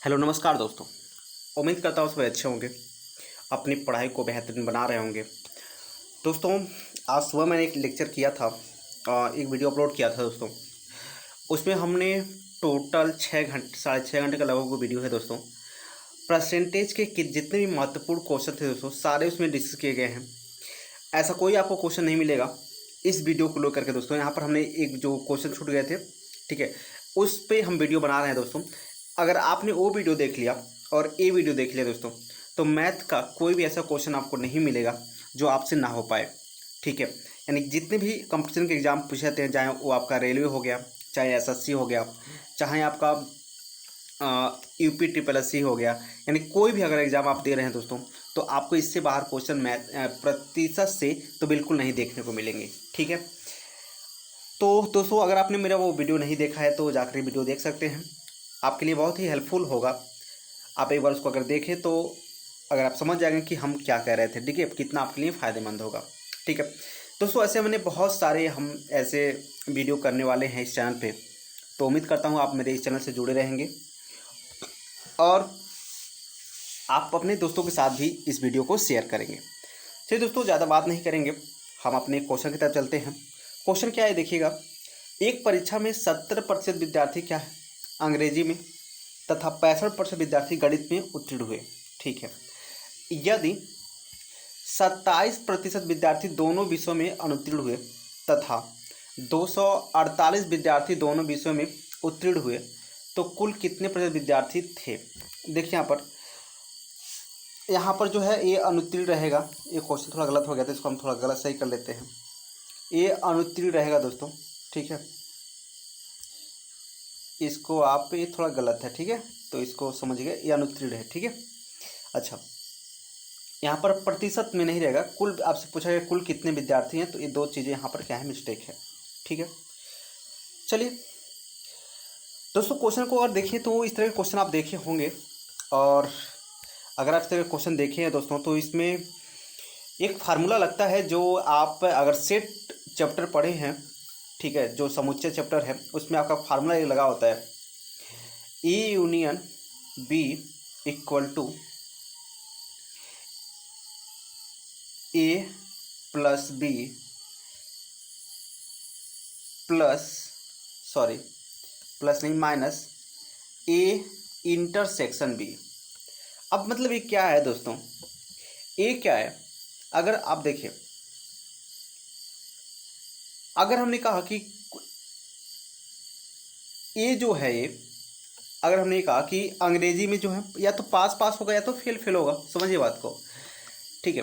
Hello नमस्कार दोस्तों। उम्मीद करता हूँ सब अच्छे होंगे, अपनी पढ़ाई को बेहतरीन बना रहे होंगे। दोस्तों, आज सुबह मैंने एक लेक्चर किया था, एक वीडियो अपलोड किया था दोस्तों। उसमें हमने टोटल 6 घंटे 6.5 घंटे का लगभग वो वीडियो है दोस्तों। परसेंटेज के जितने भी महत्वपूर्ण क्वेश्चन थे दोस्तों, सारे उसमें डिस्कस किए गए हैं। ऐसा कोई आपको क्वेश्चन नहीं मिलेगा इस वीडियो को लेकर के दोस्तों। यहाँ पर हमने एक जो क्वेश्चन छूट गए थे, ठीक है, उस पर हम वीडियो बना रहे हैं दोस्तों। अगर आपने वो वीडियो देख लिया और ये वीडियो देख लिया दोस्तों, तो मैथ का कोई भी ऐसा क्वेश्चन आपको नहीं मिलेगा जो आपसे ना हो पाए, ठीक है। यानी जितने भी कंपटीशन के एग्ज़ाम पूछे जाते हैं, चाहे वो आपका रेलवे हो गया, चाहे एसएससी हो गया, चाहे आपका यूपी ट्रिपल एससी हो गया, यानी कोई भी अगर एग्ज़ाम आप दे रहे हैं दोस्तों, तो आपको इससे बाहर क्वेश्चन मैथ प्रतिशत से तो बिल्कुल नहीं देखने को मिलेंगे, ठीक है। तो दोस्तों, अगर आपने मेरा वो वीडियो नहीं देखा है तो जाकर वीडियो देख सकते हैं, आपके लिए बहुत ही हेल्पफुल होगा। आप एक बार उसको अगर देखें तो अगर आप समझ जाएंगे कि हम क्या कह रहे थे, ठीक है, कितना आपके लिए फ़ायदेमंद होगा, ठीक है। दोस्तों, ऐसे मैंने बहुत सारे हम ऐसे वीडियो करने वाले हैं इस चैनल पे, तो उम्मीद करता हूँ आप मेरे इस चैनल से जुड़े रहेंगे और आप अपने दोस्तों के साथ भी इस वीडियो को शेयर करेंगे। चलिए दोस्तों, ज़्यादा बात नहीं करेंगे, हम अपने क्वेश्चन की तरफ चलते हैं। क्वेश्चन क्या है देखिएगा। एक परीक्षा में 70% विद्यार्थी क्या है अंग्रेजी में तथा 65% विद्यार्थी गणित में उत्तीर्ण हुए, ठीक है। यदि 27% विद्यार्थी दोनों विषयों में अनुत्तीर्ण हुए तथा 248 विद्यार्थी दोनों विषयों में उत्तीर्ण हुए, तो कुल कितने प्रतिशत विद्यार्थी थे। देखिए यहाँ पर जो है ये अनुत्तीर्ण रहेगा। ये क्वेश्चन थोड़ा गलत हो गया था, इसको हम थोड़ा गलत सही कर लेते हैं। ये अनुत्तीर्ण रहेगा दोस्तों, ठीक है। इसको आप, ये थोड़ा गलत है, ठीक है, तो इसको समझिए, ये अनुत्तीर्ण है, ठीक है। अच्छा, यहाँ पर प्रतिशत में नहीं रहेगा, कुल आपसे पूछा गया कुल कितने विद्यार्थी हैं, तो ये दो चीज़ें यहाँ पर क्या है, मिस्टेक है, ठीक है। चलिए दोस्तों, क्वेश्चन को अगर देखें तो इस तरह के क्वेश्चन आप देखे होंगे, और अगर आप इस तरह के क्वेश्चन देखे हैं दोस्तों, तो इसमें एक फार्मूला लगता है जो आप अगर सेट चैप्टर पढ़े हैं, ठीक है, जो समुच्चय चैप्टर है उसमें आपका फार्मूला ये लगा होता है, A union B equal to A plus B plus, sorry plus नहीं, माइनस ए इंटरसेक्शन बी। अब मतलब ये क्या है दोस्तों, ए क्या है, अगर आप देखिए, अगर हमने कहा कि ए जो है ये, अगर हमने कहा कि अंग्रेजी में जो है या तो पास पास होगा या तो फेल फेल होगा, समझिए बात को, ठीक है।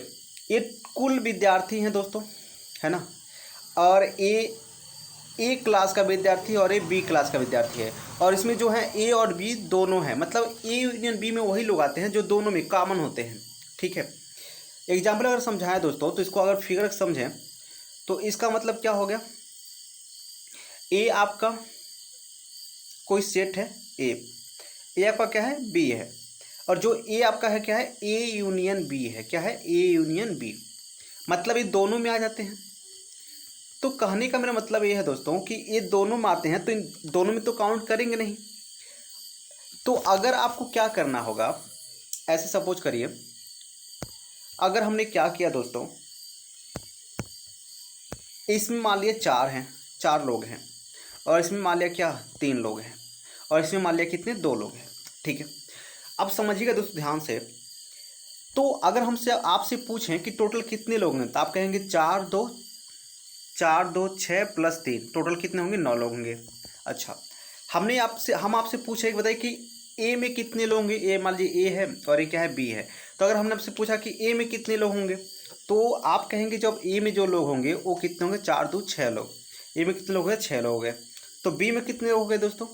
ये कुल विद्यार्थी हैं दोस्तों, है ना, और ए क्लास का विद्यार्थी और ए बी क्लास का विद्यार्थी है, और इसमें जो है ए और बी दोनों हैं, मतलब ए यूनियन बी में वही लोग आते हैं जो दोनों में कॉमन होते हैं, ठीक है। एग्जाम्पल अगर समझाएं दोस्तों, तो इसको अगर फिगर समझें तो इसका मतलब क्या हो गया, ए आपका कोई सेट है, ए आपका क्या है, बी है, और जो ए आपका है क्या है, ए यूनियन बी है, क्या है, ए यूनियन बी, मतलब ये दोनों में आ जाते हैं। तो कहने का मेरा मतलब ये है दोस्तों कि ये दोनों में आते हैं तो इन दोनों में तो काउंट करेंगे नहीं। तो अगर आपको क्या करना होगा, ऐसे सपोज करिए, अगर हमने क्या किया दोस्तों, इसमें मान लिया 4 लोग हैं, और इसमें मान लिया क्या 3 लोग हैं, और इसमें मान लिया कितने 2 लोग हैं, ठीक है। अब समझिएगा दोस्तों ध्यान से, तो अगर हमसे आपसे पूछें कि टोटल कितने लोग हैं, तो आप कहेंगे 4 2 6 प्लस 3, टोटल कितने होंगे, 9 लोग होंगे। अच्छा, हम आपसे पूछे कि बताइए कि ए में कितने लोग होंगे, ए मान लीजिए ए है और ये क्या है, बी है। तो अगर हमने आपसे पूछा कि ए में कितने लोग होंगे, तो आप कहेंगे जब ए में जो लोग होंगे वो कितने होंगे, 4 2 6 लोग। ए में कितने लोग हैं, 6 लोग हो गए। तो बी में कितने लोग हो गए दोस्तों,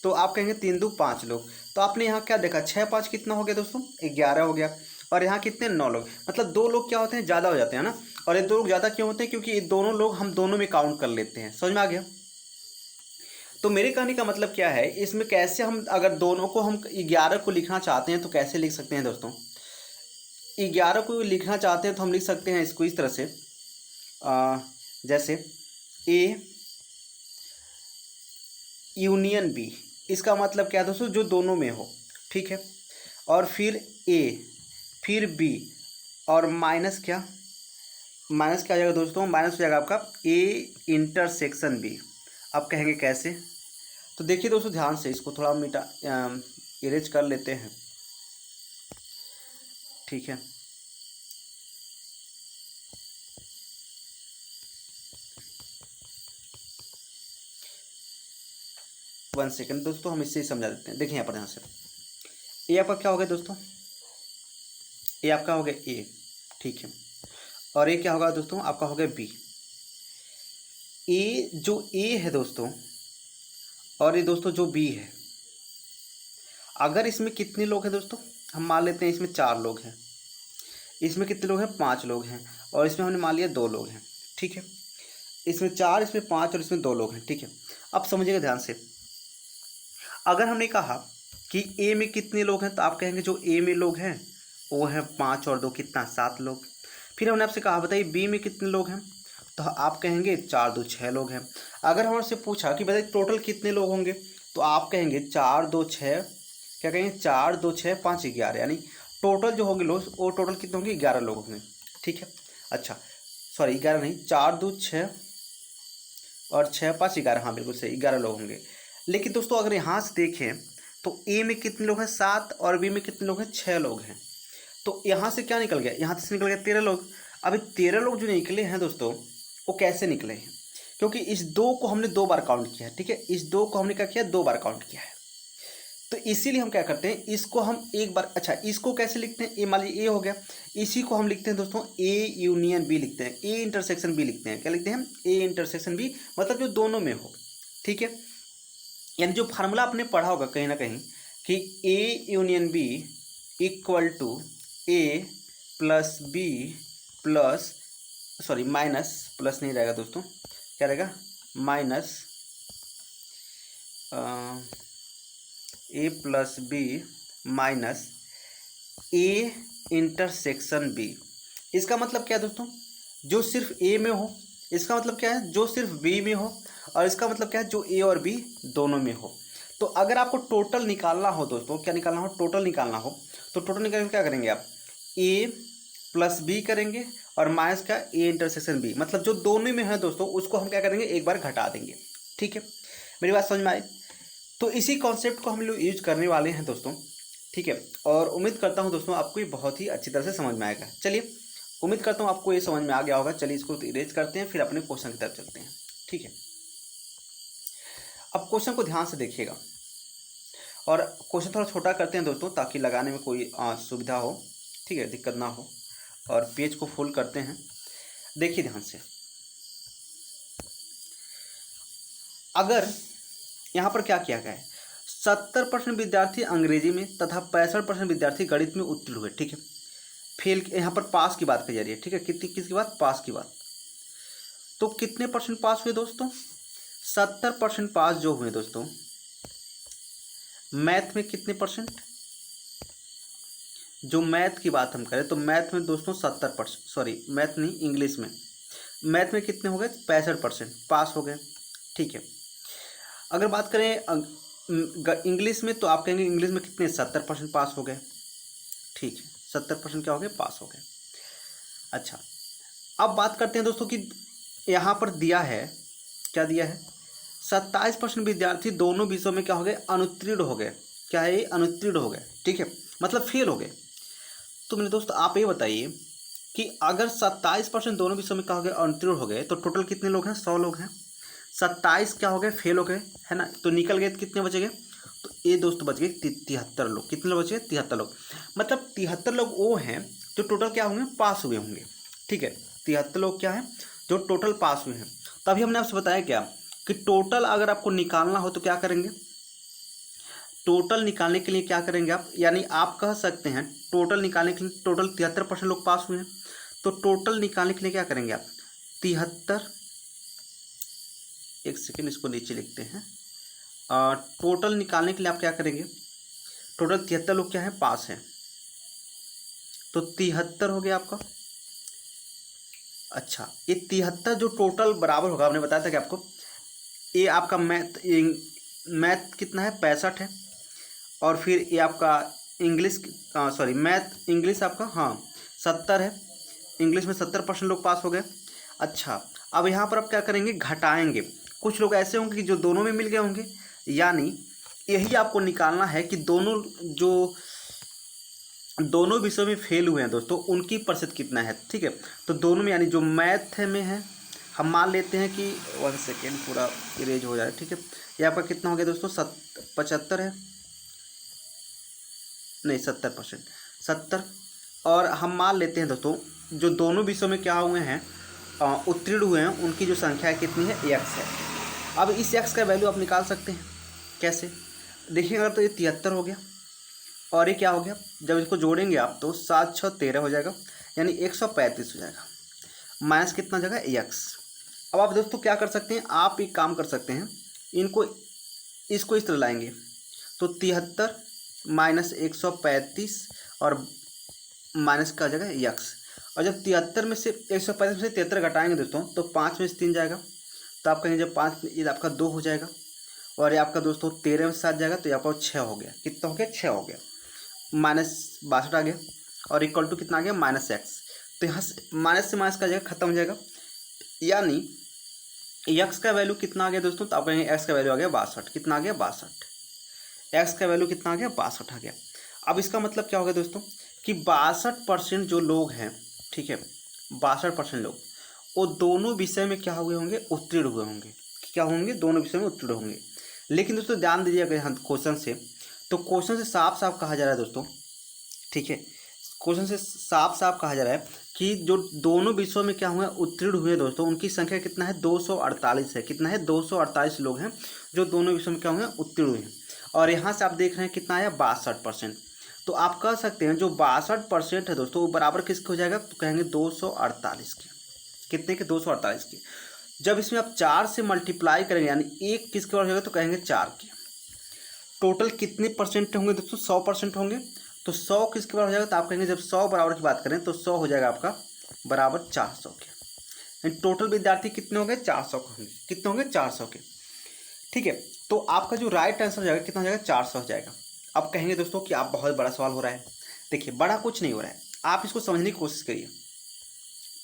तो आप कहेंगे 3 2 5 लोग। तो आपने यहाँ क्या देखा, 6 5 कितना हो गया दोस्तों, 11 हो गया, और यहाँ कितने 9 लोग, मतलब 2 लोग क्या होते हैं, ज़्यादा हो जाते हैं ना। और ये 2 लोग ज़्यादा क्यों होते हैं, क्योंकि ये दोनों लोग हम दोनों में काउंट कर लेते हैं, समझ में आ गया। तो मेरे कहने का मतलब क्या है, इसमें कैसे हम अगर दोनों को हम 11 को लिखना चाहते हैं तो कैसे लिख सकते हैं दोस्तों। 11 को लिखना चाहते हैं तो हम लिख सकते हैं इसको इस तरह से, जैसे ए यूनियन बी, इसका मतलब क्या है दोस्तों, जो दोनों में हो, ठीक है। और फिर ए, फिर बी, और माइनस क्या, माइनस क्या हो जाएगा दोस्तों, माइनस हो जाएगा आपका ए इंटरसेक्शन बी। आप कहेंगे कैसे, तो देखिए दोस्तों ध्यान से, इसको थोड़ा मिटा इरेज कर लेते हैं, ठीक है। वन सेकेंड दोस्तों, हम इससे ही समझा देते हैं। देखिए यहाँ पर ध्यान से, ए आपका क्या हो गया दोस्तों, ए आपका हो गया ए, ठीक है। और ए क्या होगा दोस्तों, आपका हो गया बी। ए जो ए है दोस्तों, और ये दोस्तों जो बी है, अगर इसमें कितने लोग हैं दोस्तों, हम मान लेते हैं इसमें 4 लोग हैं, इसमें कितने लोग हैं, 5 लोग हैं, और इसमें हमने मान लिया 2 लोग हैं, ठीक है। इसमें 4, इसमें 5 और इसमें 2 लोग हैं, ठीक है। अब समझिएगा ध्यान से, अगर हमने कहा कि ए में कितने लोग हैं, तो आप कहेंगे जो ए में लोग हैं वो हैं 5 और 2 कितना, 7 लोग। फिर हमने आपसे कहा बताइए बी में कितने लोग हैं, तो आप कहेंगे 4 2 6 लोग हैं। अगर हमसे पूछा कि बताइए टोटल कितने लोग होंगे, तो आप कहेंगे 4 2 6, क्या कहेंगे 4 2 6 5 11, यानी टोटल जो होंगे लोग वो टोटल कितने होंगे, 11 लोग होंगे, ठीक है। अच्छा सॉरी 11 नहीं, 4 2 6 और 6 5 11, हाँ बिल्कुल सही, 11 लोग होंगे। लेकिन दोस्तों अगर यहाँ से देखें तो ए में कितने लोग हैं, 7, और बी में कितने लोग हैं, 6 लोग हैं। तो यहाँ से क्या निकल गया, यहाँ से निकल गया 13 लोग। अभी 13 लोग जो निकले हैं दोस्तों, वो कैसे निकले हैं, क्योंकि इस 2 को हमने 2 बार काउंट किया है, ठीक है। इस 2 को हमने क्या किया, 2 बार काउंट किया है। तो इसीलिए हम क्या करते हैं, इसको हम एक बार, अच्छा इसको कैसे लिखते हैं, ए मान लीजिए ए हो गया, इसी को हम लिखते हैं दोस्तों ए यूनियन बी लिखते हैं, ए इंटरसेक्शन बी लिखते हैं। क्या लिखते हैं, ए इंटरसेक्शन बी, मतलब जो दोनों में हो, ठीक है। यानी जो फार्मूला आपने पढ़ा होगा कहीं ना कहीं कि A union B equal to A plus B plus, sorry minus, plus नहीं रहेगा दोस्तों, क्या रहेगा, minus A plus B minus A intersection B. इसका मतलब क्या है दोस्तों, जो सिर्फ ए में हो, इसका मतलब क्या है जो सिर्फ बी में हो, और इसका मतलब क्या है जो ए और बी दोनों में हो। तो अगर आपको टोटल निकालना हो दोस्तों, क्या निकालना हो, टोटल निकालना हो, तो टोटल निकालने क्या करेंगे आप, ए प्लस बी करेंगे और माइनस का ए इंटरसेक्शन बी, मतलब जो दोनों में है दोस्तों उसको हम क्या करेंगे, एक बार घटा देंगे, ठीक है। मेरी बात समझ में आई। तो इसी कॉन्सेप्ट को हम लोग यूज करने वाले हैं दोस्तों, ठीक है। और उम्मीद करता हूँ दोस्तों आपको ये बहुत ही अच्छी तरह से समझ में आएगा। चलिए उम्मीद करता हूँ आपको ये समझ में आ गया होगा। चलिए इसको इरेज करते हैं, फिर अपने क्वेश्चन की तरफ चलते हैं, ठीक है। अब क्वेश्चन को ध्यान से देखिएगा, और क्वेश्चन थोड़ा छोटा करते हैं दोस्तों ताकि लगाने में कोई सुविधा हो, ठीक है, दिक्कत ना हो। और पेज को फुल करते हैं, देखिए ध्यान से। अगर यहाँ पर क्या किया गया है, 70% विद्यार्थी अंग्रेजी में तथा 65% विद्यार्थी गणित में उत्तीर्ण हुए, ठीक है। फेल, यहाँ पर पास की बात कही जा रही है, ठीक है। किसकी बात, पास की बात। तो कितने परसेंट पास हुए दोस्तों, 70% पास जो हुए दोस्तों। मैथ में कितने परसेंट, जो मैथ की बात हम करें तो मैथ में दोस्तों 70%, सॉरी मैथ नहीं इंग्लिश में, मैथ में कितने हो गए, 65% पास हो गए, ठीक है। अगर बात करें इंग्लिश में तो आप कहेंगे इंग्लिश में कितने, 70% पास हो गए, ठीक है। 70% क्या हो गए, पास हो गए। अच्छा अब बात करते हैं दोस्तों कि यहाँ पर दिया है, क्या दिया है, 27% विद्यार्थी दोनों विषयों में क्या हो गए, अनुत्तीर्ण हो गए। क्या है, अनुत्तीर्ण हो गए, ठीक है, मतलब फेल हो गए। तो मेरे दोस्त आप ये बताइए कि अगर 27% दोनों विषयों में क्या हो गए, अनुत्तीर्ण हो गए, तो टोटल कितने लोग हैं, 100 लोग हैं। 27 क्या हो गए, फेल हो गए, है ना, तो निकल गए, कितने बचे गए, तो ये दोस्तों बच गए 73 लोग। कितने लोग बचे, 73 लोग। मतलब 73 लोग वो हैं जो टोटल क्या होंगे, पास हुए होंगे, ठीक है। 73 लोग क्या है, जो टोटल पास हुए हैं। तभी हमने आपसे बताया क्या कि टोटल अगर आपको निकालना हो तो क्या करेंगे, टोटल निकालने के लिए क्या करेंगे आप, यानी आप कह सकते हैं टोटल निकालने के लिए, टोटल 73% लोग पास हुए हैं, तो टोटल निकालने के लिए क्या करेंगे आप, 73, एक सेकेंड इसको नीचे लिखते हैं। टोटल निकालने के लिए आप क्या करेंगे, टोटल 73 लोग क्या है, पास हैं, तो 73 हो गया आपका। अच्छा ये 73 जो टोटल बराबर होगा, आपने बताया था कि आपको ये आपका मैथ कितना है, 65 है, और फिर ये आपका इंग्लिश सॉरी मैथ इंग्लिश आपका हाँ 70 है, इंग्लिश में 70% लोग पास हो गए। अच्छा, अब यहाँ पर आप क्या करेंगे, घटाएंगे। कुछ लोग ऐसे होंगे कि जो दोनों में मिल गए होंगे, यानी यही आपको निकालना है कि दोनों विषयों में फेल हुए हैं दोस्तों, उनकी प्रतिशत कितना है। ठीक है, तो दोनों में यानी जो मैथ में है, हम मान लेते हैं कि 1 सेकेंड पूरा इरेज हो जाए। ठीक है, ये आपका कितना हो गया दोस्तों, 75 है, नहीं 70%, 70। और हम मान लेते हैं दोस्तों जो दोनों विषयों में क्या हुए हैं, उत्तीर्ण हुए हैं, उनकी जो संख्या कितनी है, x है। अब इस x का वैल्यू आप निकाल सकते हैं। कैसे, देखिए अगर तो ये 73 हो गया और ये क्या हो गया, जब इसको जोड़ेंगे आप तो 7 6 13 हो जाएगा, यानी 135 हो जाएगा। माइनस कितना हो जाएगा, x। अब आप दोस्तों क्या कर सकते हैं, आप एक काम कर सकते हैं, इसको इस तरह लाएंगे तो 73 माइनस 135 और माइनस का हो जाएगा x। और जब 73 में से 135 में से 73 घटाएंगे दोस्तों तो 5 में से 3 जाएगा, तो आप कहेंगे जब 5 ये आपका 2 हो जाएगा, और ये आपका दोस्तों 13 में से 7 जाएगा तो ये आपका 6 हो गया। कितना हो गया, 6 हो गया। माइनस 62 आ गया और इक्वल टू कितना आ गया, माइनस x। तो यहाँ से माइनस का जाएगा, खत्म हो जाएगा, यानी x का वैल्यू कितना आ गया दोस्तों, तो आप कहेंगे x का वैल्यू आ गया 62। कितना आ गया, 62। x का वैल्यू कितना आ गया, 62 आ गया। अब इसका मतलब क्या हो गया दोस्तों कि 62% जो लोग हैं, ठीक है, 62% लोग वो दोनों विषय में क्या हुए होंगे, उत्तीर्ण हुए होंगे। क्या होंगे, दोनों विषय में उत्तीर्ण होंगे। लेकिन दोस्तों ध्यान दीजिए अगर यहाँ क्वेश्चन से, तो क्वेश्चन से साफ साफ कहा जा रहा है दोस्तों, ठीक है, क्वेश्चन से साफ साफ कहा जा रहा है कि जो दोनों विषयों में क्या हुए, उत्तीर्ण हुए दोस्तों, उनकी संख्या कितना है, 248 है। कितना है, 248 लोग हैं जो दोनों विषयों में क्या हुए, उत्तीर्ण हुए हैं। और यहाँ से आप देख रहे हैं कितना आया, 62%। तो आप कह सकते हैं जो 62% है दोस्तों वो बराबर किसके हो जाएगा, तो कहेंगे 248 के। कितने के, 248 के। जब इसमें आप 4 से मल्टीप्लाई करेंगे यानी 1 किसके बराबर हो जाएगा, तो कहेंगे 4 के। टोटल कितने परसेंट होंगे दोस्तों, 100% होंगे। तो 100 किसके बराबर हो जाएगा, तो आप कहेंगे जब 100 बराबर की बात करें तो 100 हो जाएगा आपका बराबर 400 के। यानी टोटल विद्यार्थी कितने होंगे, 400 के होंगे। कितने होंगे, 400 के। ठीक है, तो आपका जो राइट आंसर हो जाएगा कितना हो जाएगा, 400 हो जाएगा। अब कहेंगे दोस्तों कि आप बहुत बड़ा सवाल हो रहा है। देखिए बड़ा कुछ नहीं हो रहा है, आप इसको समझने की कोशिश करिए।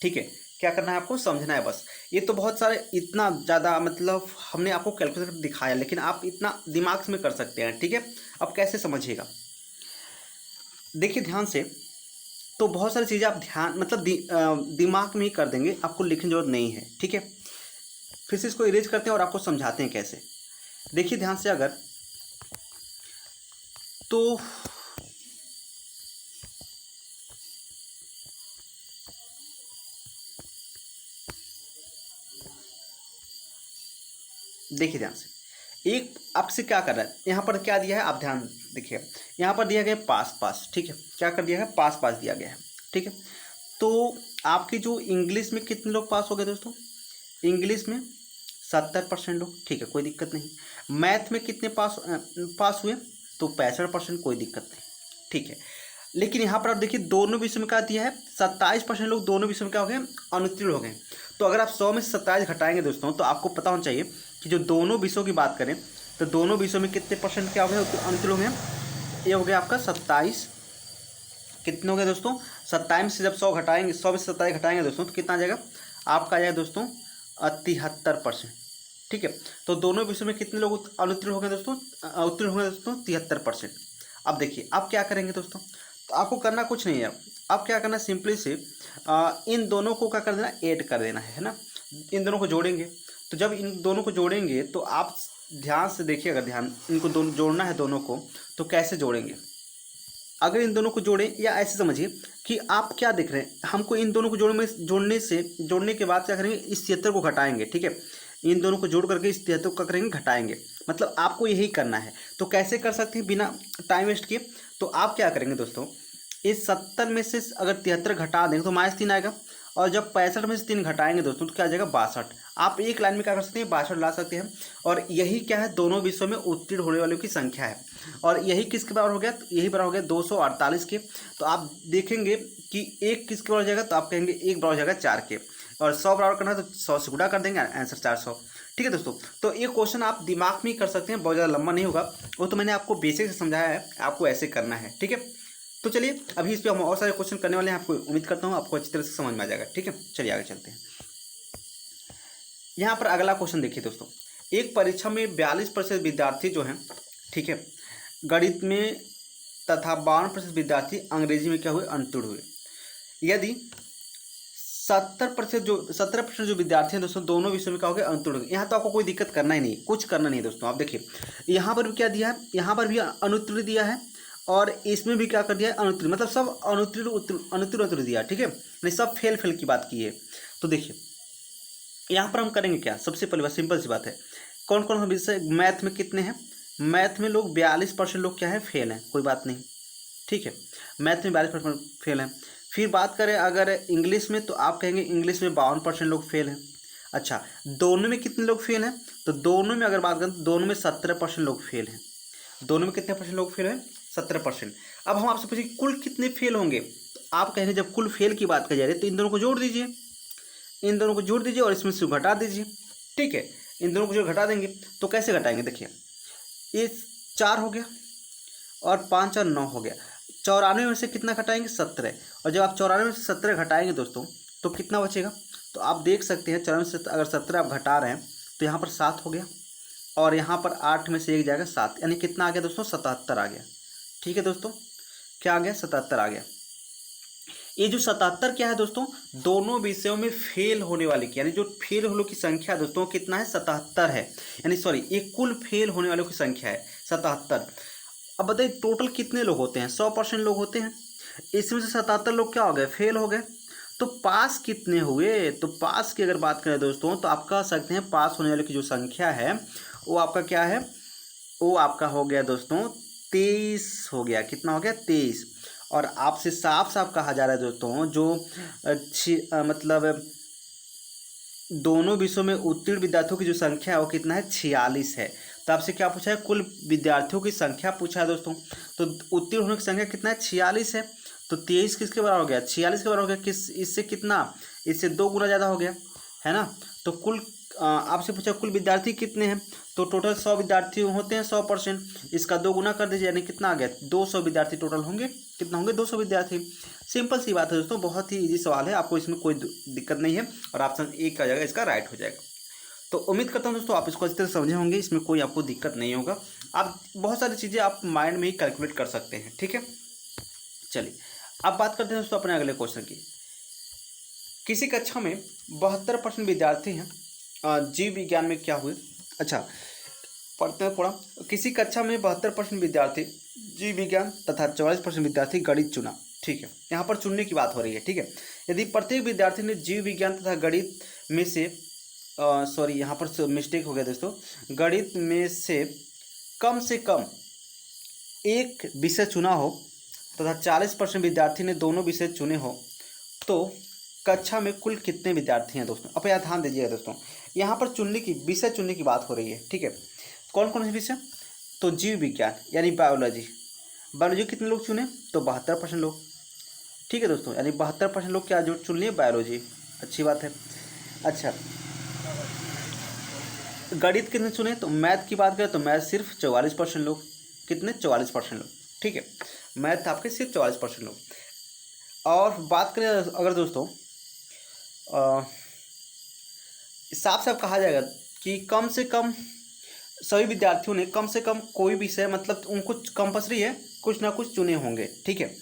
ठीक है, क्या करना है आपको, समझना है बस। ये तो बहुत सारे इतना ज़्यादा मतलब हमने आपको कैलकुलेटर दिखाया, लेकिन आप इतना दिमाग में कर सकते हैं। ठीक है, अब कैसे समझिएगा, देखिए ध्यान से। तो बहुत सारी चीज़ें आप ध्यान मतलब दिमाग में ही कर देंगे, आपको लिखने की जरूरत नहीं है। ठीक है, फिर से इसको इरेज करते हैं और आपको समझाते हैं कैसे। देखिए ध्यान से, अगर तो देखिए ध्यान से, एक आपसे क्या कर रहा है, यहाँ पर क्या दिया है आप ध्यान देखिए, यहाँ पर दिया गया है पास पास। ठीक है, क्या कर दिया है, पास पास दिया गया है। ठीक है, तो आपकी जो इंग्लिश में कितने लोग पास हो गए दोस्तों, इंग्लिश में 70% लोग। ठीक है, कोई दिक्कत नहीं। मैथ में कितने पास हुए, तो 65%, कोई दिक्कत नहीं। ठीक है, लेकिन यहाँ पर आप देखिए दोनों विषय में क्या दिया है, 27% लोग दोनों विषय में क्या हो गए, अनुत्तीर्ण हो गए। तो अगर आप 100 में से 27 घटाएंगे दोस्तों, तो आपको पता होना चाहिए कि जो दोनों विषयों की बात करें तो दोनों विषयों में कितने परसेंट क्या हो गए, अनुत्तीर्ण हो गए। ये हो गया आपका 27। कितने हो गए दोस्तों, 27 से जब 100 घटाएंगे, 100 में से 27 घटाएंगे दोस्तों, तो कितना आ जाएगा आपका, आ जाएगा दोस्तों 73%। ठीक है, तो दोनों विषयों में कितने लोग अनुत्तीर्ण हो गए दोस्तों, उत्तीर्ण हो गए दोस्तों 73%। अब देखिए आप क्या करेंगे दोस्तों, तो आपको करना कुछ नहीं है। अब क्या करना, सिंपली से इन दोनों को क्या कर देना, ऐड कर देना है ना। इन दोनों को जोड़ेंगे, तो जब इन दोनों को जोड़ेंगे तो आप ध्यान से देखिए, अगर ध्यान इनको दोनों जोड़ना है दोनों को, तो कैसे जोड़ेंगे। अगर इन दोनों को जोड़ें, या ऐसे समझिए कि आप क्या देख रहे हैं, हमको इन दोनों को जोड़ने के बाद क्या करेंगे, इस 76 को घटाएंगे। ठीक है, इन दोनों को जोड़ करके इस 73 को क्या करेंगे, घटाएंगे। मतलब आपको यही करना है। तो कैसे कर सकते हैं बिना टाइम वेस्ट किए, तो आप क्या करेंगे दोस्तों, इस 70 में से अगर 73 घटा देंगे तो -3 आएगा, और जब 65 में से 3 घटाएंगे दोस्तों तो क्या आ जाएगा, 62। आप एक लाइन में क्या कर सकते हैं, 62 ला सकते हैं। और यही क्या है, दोनों विषयों में उत्तीर्ण होने वालों की संख्या है। और यही किसके बराबर हो गया, तो यही बराबर हो गया 248 के। तो आप देखेंगे कि एक किसके बराबर हो जाएगा, तो आप कहेंगे एक बराबर हो जाएगा 4 के। और 100 बराबर करना है तो 100 से गुणा कर देंगे, आंसर 400। ठीक है दोस्तों। तो ये क्वेश्चन आप दिमाग में ही कर सकते हैं, बहुत ज़्यादा लंबा नहीं होगा, वो तो मैंने आपको बेसिक से समझाया है, आपको ऐसे करना है। ठीक है, तो चलिए अभी इस पर हम और सारे क्वेश्चन करने वाले हैं, आपको उम्मीद करता हूँ आपको अच्छी तरह से समझ में आ जाएगा। ठीक है, चलिए आगे चलते हैं। यहाँ पर अगला क्वेश्चन देखिए दोस्तों, एक परीक्षा में 42% विद्यार्थी जो हैं, ठीक है, गणित में तथा 52% विद्यार्थी अंग्रेजी में क्या हुए, अनुत्तीर्ण हुए। यदि 17% जो विद्यार्थी हैं दोस्तों दोनों विषयों में क्या हो गया, अनुत्तीर्ण हो गए। यहाँ तो आपको कोई दिक्कत करना ही नहीं, कुछ करना नहीं है दोस्तों। आप देखिए यहाँ पर भी क्या दिया है, यहाँ पर भी अनुत्तीर्ण दिया है और इसमें भी क्या कर दिया है, अनुत्तीर्ण, मतलब सब अनुत्तीर्ण दिया। ठीक है, नहीं सब फेल की बात की है। तो देखिए यहाँ पर हम करेंगे क्या, सबसे पहले बात सिंपल सी बात है, कौन कौन सा विषय, मैथ में कितने हैं, मैथ में लोग 42% लोग क्या है, फेल हैं, कोई बात नहीं। ठीक है, मैथ में 42% फेल हैं। फिर बात करें अगर इंग्लिश में, तो आप कहेंगे इंग्लिश में 52% लोग फेल हैं। अच्छा, दोनों में कितने लोग फेल हैं, तो दोनों में अगर बात करें तो दोनों में 17% लोग फेल हैं। दोनों में कितने परसेंट लोग फेल हैं, 17%। अब हम आपसे पूछें कुल कितने फेल होंगे, तो आप कहेंगे जब कुल फेल की बात करी जा रही है तो इन दोनों को जोड़ दीजिए, इन दोनों को जोड़ दीजिए और इसमें से घटा दीजिए। ठीक है, इन दोनों को जो घटा देंगे तो कैसे घटाएंगे, देखिए ये 4 हो गया और 5 और 9 हो गया, 94 में से कितना घटाएंगे, 17। और जब आप 94 में से 17 घटाएंगे दोस्तों तो कितना बचेगा, तो आप देख सकते हैं 94 से अगर 17 आप घटा रहे हैं तो यहाँ पर 7 हो गया और यहाँ पर 8 में से 1 जाएगा 7, यानी कितना आ गया दोस्तों, 77 आ गया। ठीक है दोस्तों, क्या आ गया, 77 आ गया। ये जो 77 क्या है दोस्तों, दोनों विषयों में फेल होने वाले की, यानी जो फेल होने की संख्या दोस्तों कितना है, 77 है, यानी सॉरी ये कुल फेल होने वालों की संख्या है 77। अब बताइए टोटल कितने लोग होते हैं, 100% लोग होते हैं, इसमें से 77 लोग क्या हो गए, फेल हो गए। तो पास कितने हुए, तो पास की अगर बात करें दोस्तों तो आप कह सकते हैं पास होने वाले की जो संख्या है वो आपका क्या है, वो आपका हो गया दोस्तों 23 हो गया। कितना हो गया, 23। और आपसे साफ साफ कहा जा रहा है दोस्तों जो मतलब दोनों विषयों में उत्तीर्ण विद्यार्थियों की जो संख्या है वो कितना है, 46 है। तो आपसे क्या पूछा है, कुल विद्यार्थियों की संख्या पूछा है दोस्तों, तो उत्तीर्ण होने की संख्या कितना है, 46 है। तो 23 किसके बराबर हो गया, 46 के बराबर हो गया, किस इससे कितना, इससे 2 गुना ज़्यादा हो गया, है ना। तो कुल आपसे पूछा कुल विद्यार्थी कितने हैं, तो टोटल 100 विद्यार्थी होते हैं 100%, इसका 2 गुना कर दीजिए, यानी कितना आ गया, 200 विद्यार्थी टोटल होंगे। कितना होंगे, 200 विद्यार्थी। सिंपल सी बात है दोस्तों, बहुत ही इजी सवाल है, आपको इसमें कोई दिक्कत नहीं है और ऑप्शन 1 का जगह इसका राइट हो जाएगा। तो उम्मीद करता हूँ दोस्तों आप इसको अच्छी तरह समझे होंगे, इसमें कोई आपको दिक्कत नहीं होगा। आप बहुत सारी चीज़ें आप माइंड में ही कैलकुलेट कर सकते हैं। ठीक है, चलिए अब बात करते हैं दोस्तों अपने अगले क्वेश्चन की। किसी कक्षा में 72% विद्यार्थी हैं जीव विज्ञान में क्या हुए, अच्छा पढ़ते हैं थोड़ा। किसी कक्षा में 72% विद्यार्थी जीव विज्ञान तथा 44% विद्यार्थी गणित चुना। ठीक है, यहाँ पर चुनने की बात हो रही है। ठीक है, यदि प्रत्येक विद्यार्थी ने जीव विज्ञान तथा गणित में से सॉरी यहाँ पर मिस्टेक हो गया दोस्तों, गणित में से कम एक विषय चुना हो तथा 40% विद्यार्थी ने दोनों विषय चुने हो, तो कक्षा में कुल कितने विद्यार्थी हैं दोस्तों। अब यहाँ ध्यान दीजिएगा दोस्तों, यहाँ पर विषय चुनने की बात हो रही है। ठीक है, कौन कौन से विषय, तो जीव विज्ञान यानी बायोलॉजी कितने लोग चुने, तो 72% लोग। ठीक है दोस्तों, यानी 72% लोग क्या जो चुन लिए, बायोलॉजी, अच्छी बात है। अच्छा, गणित कितने चुने, तो मैथ की बात करें तो मैथ सिर्फ 44% लोग। कितने, 44% लोग। ठीक है, मैथ आपके सिर्फ 44% लोग। और बात करें अगर दोस्तों साफ साफ कहा जाएगा कि कम से कम सभी विद्यार्थियों ने कम से कम कोई विषय, मतलब उनको कंपल्सरी है कुछ ना कुछ चुने होंगे। ठीक है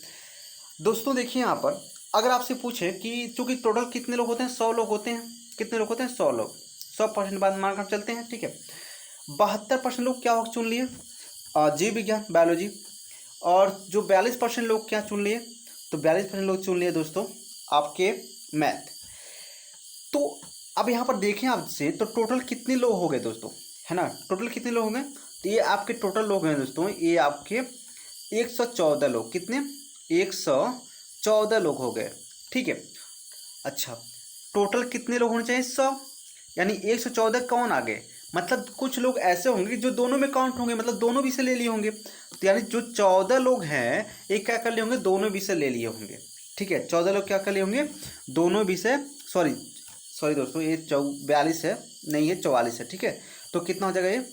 दोस्तों, देखिए यहाँ पर अगर आपसे पूछे कि चूँकि टोटल कितने लोग होते हैं, 100 लोग होते हैं, कितने लोग होते हैं, 100 लोग, 100% बाद मान कर चलते हैं। ठीक है, 72% लोग क्या चुन लिए, जीव विज्ञान बायोलॉजी, और जो 42% लोग क्या चुन लिए, तो 42% लोग चुन लिए दोस्तों आपके मैथ। तो अब यहाँ पर देखें आपसे, तो टोटल कितने लोग हो गए दोस्तों, है ना, टोटल कितने लोग होंगे, तो ये आपके टोटल लोग हैं दोस्तों, ये आपके 114 लोग, कितने, 114 लोग हो गए। ठीक है, अच्छा टोटल कितने लोग होने चाहिए, 100, यानी 114 कौन आ गए, मतलब कुछ लोग ऐसे होंगे जो दोनों में काउंट होंगे, मतलब दोनों विषय ले लिए होंगे, तो यानी जो 14 लोग हैं एक क्या कर लिए होंगे, दोनों विषय ले लिए होंगे। ठीक है, 14 लोग क्या कर लिए होंगे, दोनों विषय, सॉरी सॉरी दोस्तों, ये 42 है, नहीं ये 44 है, ठीक है। तो कितना हो जाएगा ये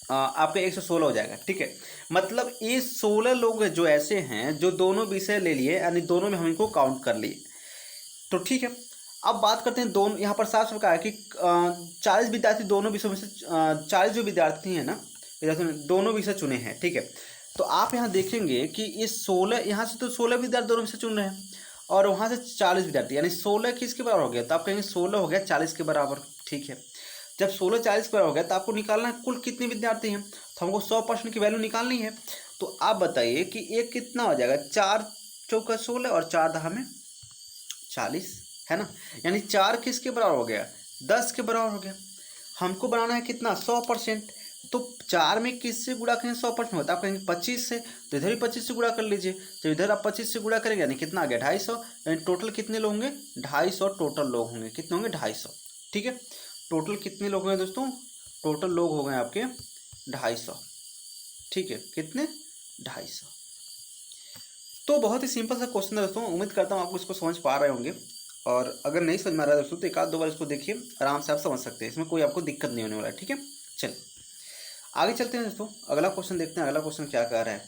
आपके 116 हो जाएगा, ठीक है। मतलब ये 16 लोग जो ऐसे हैं जो दोनों विषय ले लिए, यानी दोनों में हम इनको काउंट कर लिए, तो ठीक है। अब बात करते हैं दोनों, यहाँ पर साफ साफ कहा है कि 40 विद्यार्थी दोनों विषयों में से 40 जो विद्यार्थी हैं ना, विद्यार्थियों ने दोनों विषय चुने हैं, ठीक है। तो आप यहाँ देखेंगे कि इस 16, यहाँ से तो 16 विद्यार्थी दोनों विषय चुन रहे हैं, और वहाँ से 40 विद्यार्थी, यानी 16 किसके बराबर हो गया, तो आप कहेंगे 16 हो गया 40 के बराबर, ठीक है। जब 16 40 पर हो गया तो आपको निकालना है कुल कितने विद्यार्थी हैं, तो हमको 100% की वैल्यू निकालनी है। तो आप बताइए कि एक कितना हो जाएगा, 4 चौका 16 और 4 दहा में 40, है ना। यानी 4 किसके बराबर हो गया, 10 के बराबर हो गया। हमको बनाना है कितना, 100%। तो 4 में किससे गुणा करेंगे 100% होता है, आप कहेंगे 25 से, तो इधर भी 25 से गुणा कर लीजिए। जब इधर आप 25 से गुणा करेंगे यानी कितना आ गया 250, यानी टोटल कितने लोग होंगे 250 टोटल लोग होंगे, कितने होंगे 250, ठीक है। टोटल कितने लोग हैं दोस्तों, टोटल लोग हो गए आपके 250, ठीक है, कितने 250। तो बहुत ही सिंपल सा क्वेश्चन है दोस्तों, उम्मीद करता हूँ आपको इसको समझ पा रहे होंगे। और अगर नहीं समझ में आ रहा है दोस्तों तो एक आध दो बार इसको देखिए, आराम से आप समझ सकते हैं, इसमें कोई आपको दिक्कत नहीं होने वाला है, ठीक है। चलिए आगे चलते हैं दोस्तों, अगला क्वेश्चन देखते हैं, अगला क्वेश्चन क्या कह रहा है।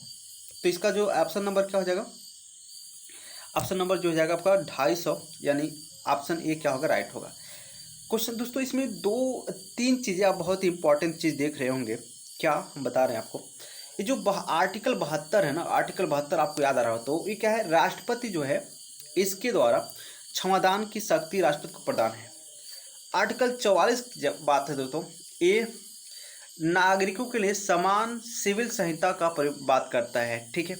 तो इसका जो ऑप्शन नंबर क्या हो जाएगा, ऑप्शन नंबर जो हो जाएगा आपका 250, यानी ऑप्शन ए क्या होगा, राइट होगा। क्वेश्चन दोस्तों इसमें 2-3 चीज़ें आप बहुत इंपॉर्टेंट चीज़ देख रहे होंगे, क्या हम बता रहे हैं आपको। ये जो आर्टिकल 72 है ना, आर्टिकल 72 आपको याद आ रहा हो तो ये क्या है, राष्ट्रपति जो है इसके द्वारा क्षमादान की शक्ति राष्ट्रपति को प्रदान है। आर्टिकल 44 की जब बात है दोस्तों, ये नागरिकों के लिए समान सिविल संहिता का बात करता है, ठीक है।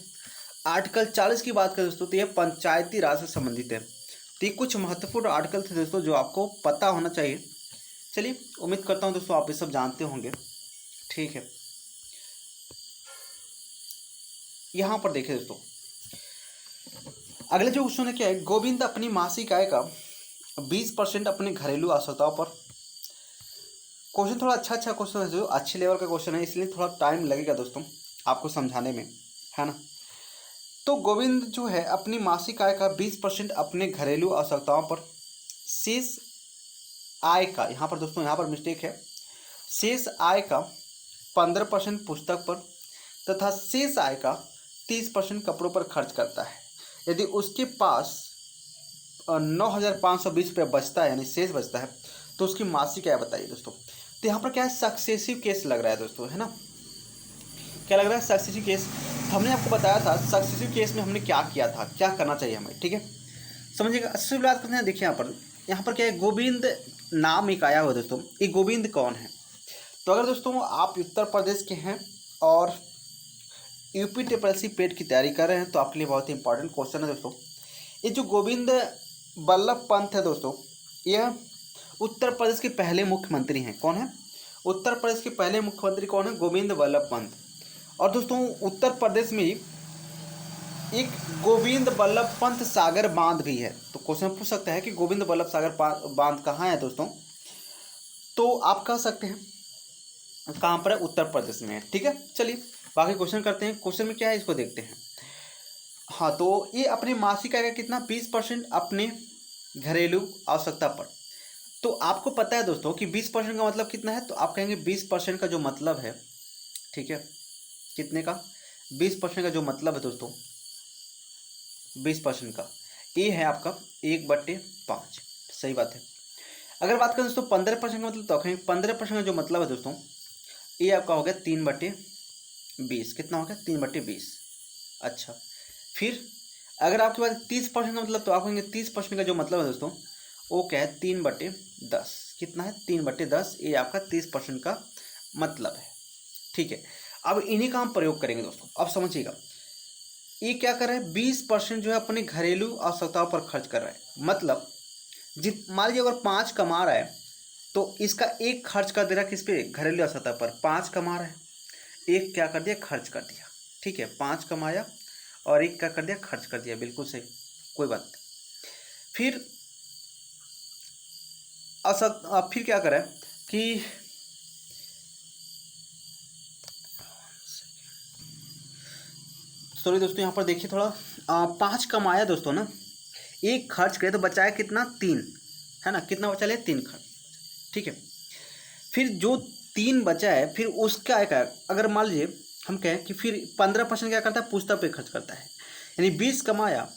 आर्टिकल 40 की बात करें दोस्तों तो ये पंचायती राज से संबंधित है। तो ये कुछ महत्वपूर्ण आर्टिकल थे दोस्तों जो आपको पता होना चाहिए। चलिए उम्मीद करता हूँ दोस्तों आप ये सब जानते होंगे, ठीक है। यहाँ पर देखिए दोस्तों, अगले जो क्वेश्चन है क्या है, गोविंद अपनी मासिक आय का 20% अपने घरेलू आवश्यकताओं पर। क्वेश्चन थोड़ा अच्छा क्वेश्चन है, जो अच्छे लेवल का क्वेश्चन है, इसलिए थोड़ा टाइम लगेगा दोस्तों आपको समझाने में, है ना। तो गोविंद जो है अपनी मासिक आय का 20% अपने घरेलू आवश्यकताओं पर, शेष आय का, यहाँ पर दोस्तों यहाँ पर मिस्टेक है, शेष आय का 15% पुस्तक पर तथा शेष आय का 30% कपड़ों पर खर्च करता है। यदि उसके पास 9,520 रुपये बचता है, यानी शेष बचता है, तो उसकी मासिक आय बताइए दोस्तों। तो यहाँ पर क्या है, सक्सेसिव केस लग रहा है दोस्तों, है ना। क्या लग रहा है, सक्सेसिव केस। हमने आपको बताया था सक्सेसिव केस में हमने क्या किया था, क्या करना चाहिए हमें, ठीक है, समझिएगा। अच्छे से बात करते हैं। देखिए यहाँ पर क्या है, गोविंद नाम एक आया हुआ दोस्तों, ये गोविंद कौन है। तो अगर दोस्तों आप उत्तर प्रदेश के हैं और यूपी ट्रिपल पेट की तैयारी कर रहे हैं तो आपके लिए बहुत ही इंपॉर्टेंट क्वेश्चन है दोस्तों। ये जो गोविंद बल्लभ पंत है दोस्तों, यह उत्तर प्रदेश के पहले मुख्यमंत्री हैं। कौन है, उत्तर प्रदेश के पहले मुख्यमंत्री कौन है, गोविंद बल्लभ पंत। और दोस्तों उत्तर प्रदेश में ही एक गोविंद बल्लभ पंत सागर बांध भी है। तो क्वेश्चन पूछ सकता है कि गोविंद बल्लभ सागर बांध कहाँ है दोस्तों, तो आप कह सकते हैं कहाँ पर है, उत्तर प्रदेश में है, ठीक है। चलिए बाकी क्वेश्चन करते हैं, क्वेश्चन में क्या है इसको देखते हैं। हाँ, तो ये अपने मासिक आय का कितना 20% अपने घरेलू आवश्यकता पर। तो आपको पता है दोस्तों कि 20% का मतलब कितना है, तो आप कहेंगे 20% का जो मतलब है, ठीक है, कितने का, 20% का जो मतलब है दोस्तों, 20% का ये है आपका 1/5, सही बात है। अगर बात करें दोस्तों 15% का मतलब, तो कहेंगे 15% का जो मतलब है दोस्तों, ये आपका हो गया 3/20, कितना हो गया 3/20। अच्छा, फिर अगर आपके पास 30% का मतलब, तो आप कहेंगे 30% का जो मतलब है दोस्तों वो क्या है 3/10, कितना है 3/10, ये आपका 30% का मतलब है, ठीक है। अब इन्हीं का हम प्रयोग करेंगे दोस्तों, अब समझिएगा। ये क्या कर रहा है, 20% जो है अपने घरेलू आवश्यकताओं पर खर्च कर रहा है। मतलब मान लीजिए अगर 5 कमा रहा है तो इसका एक खर्च कर दे रहा है किस पे, घरेलू आवश्यकता पर। 5 कमा रहा है, एक क्या कर दिया, खर्च कर दिया, ठीक है। 5 कमाया और एक क्या कर दिया, खर्च कर दिया, बिल्कुल सही, कोई बात नहीं। फिर क्या करें कि सॉरी दोस्तों, यहाँ पर देखिए थोड़ा 5 कमाया दोस्तों ना, एक खर्च करे तो बचाया कितना 3, है ना, कितना बचा लिया, 3 खर्च, ठीक है। फिर जो 3 बचा है फिर उसका क्या, अगर मान लीजिए हम कहें कि फिर 15% क्या करता है, पुस्तक पे खर्च करता है, यानी 20 कमाया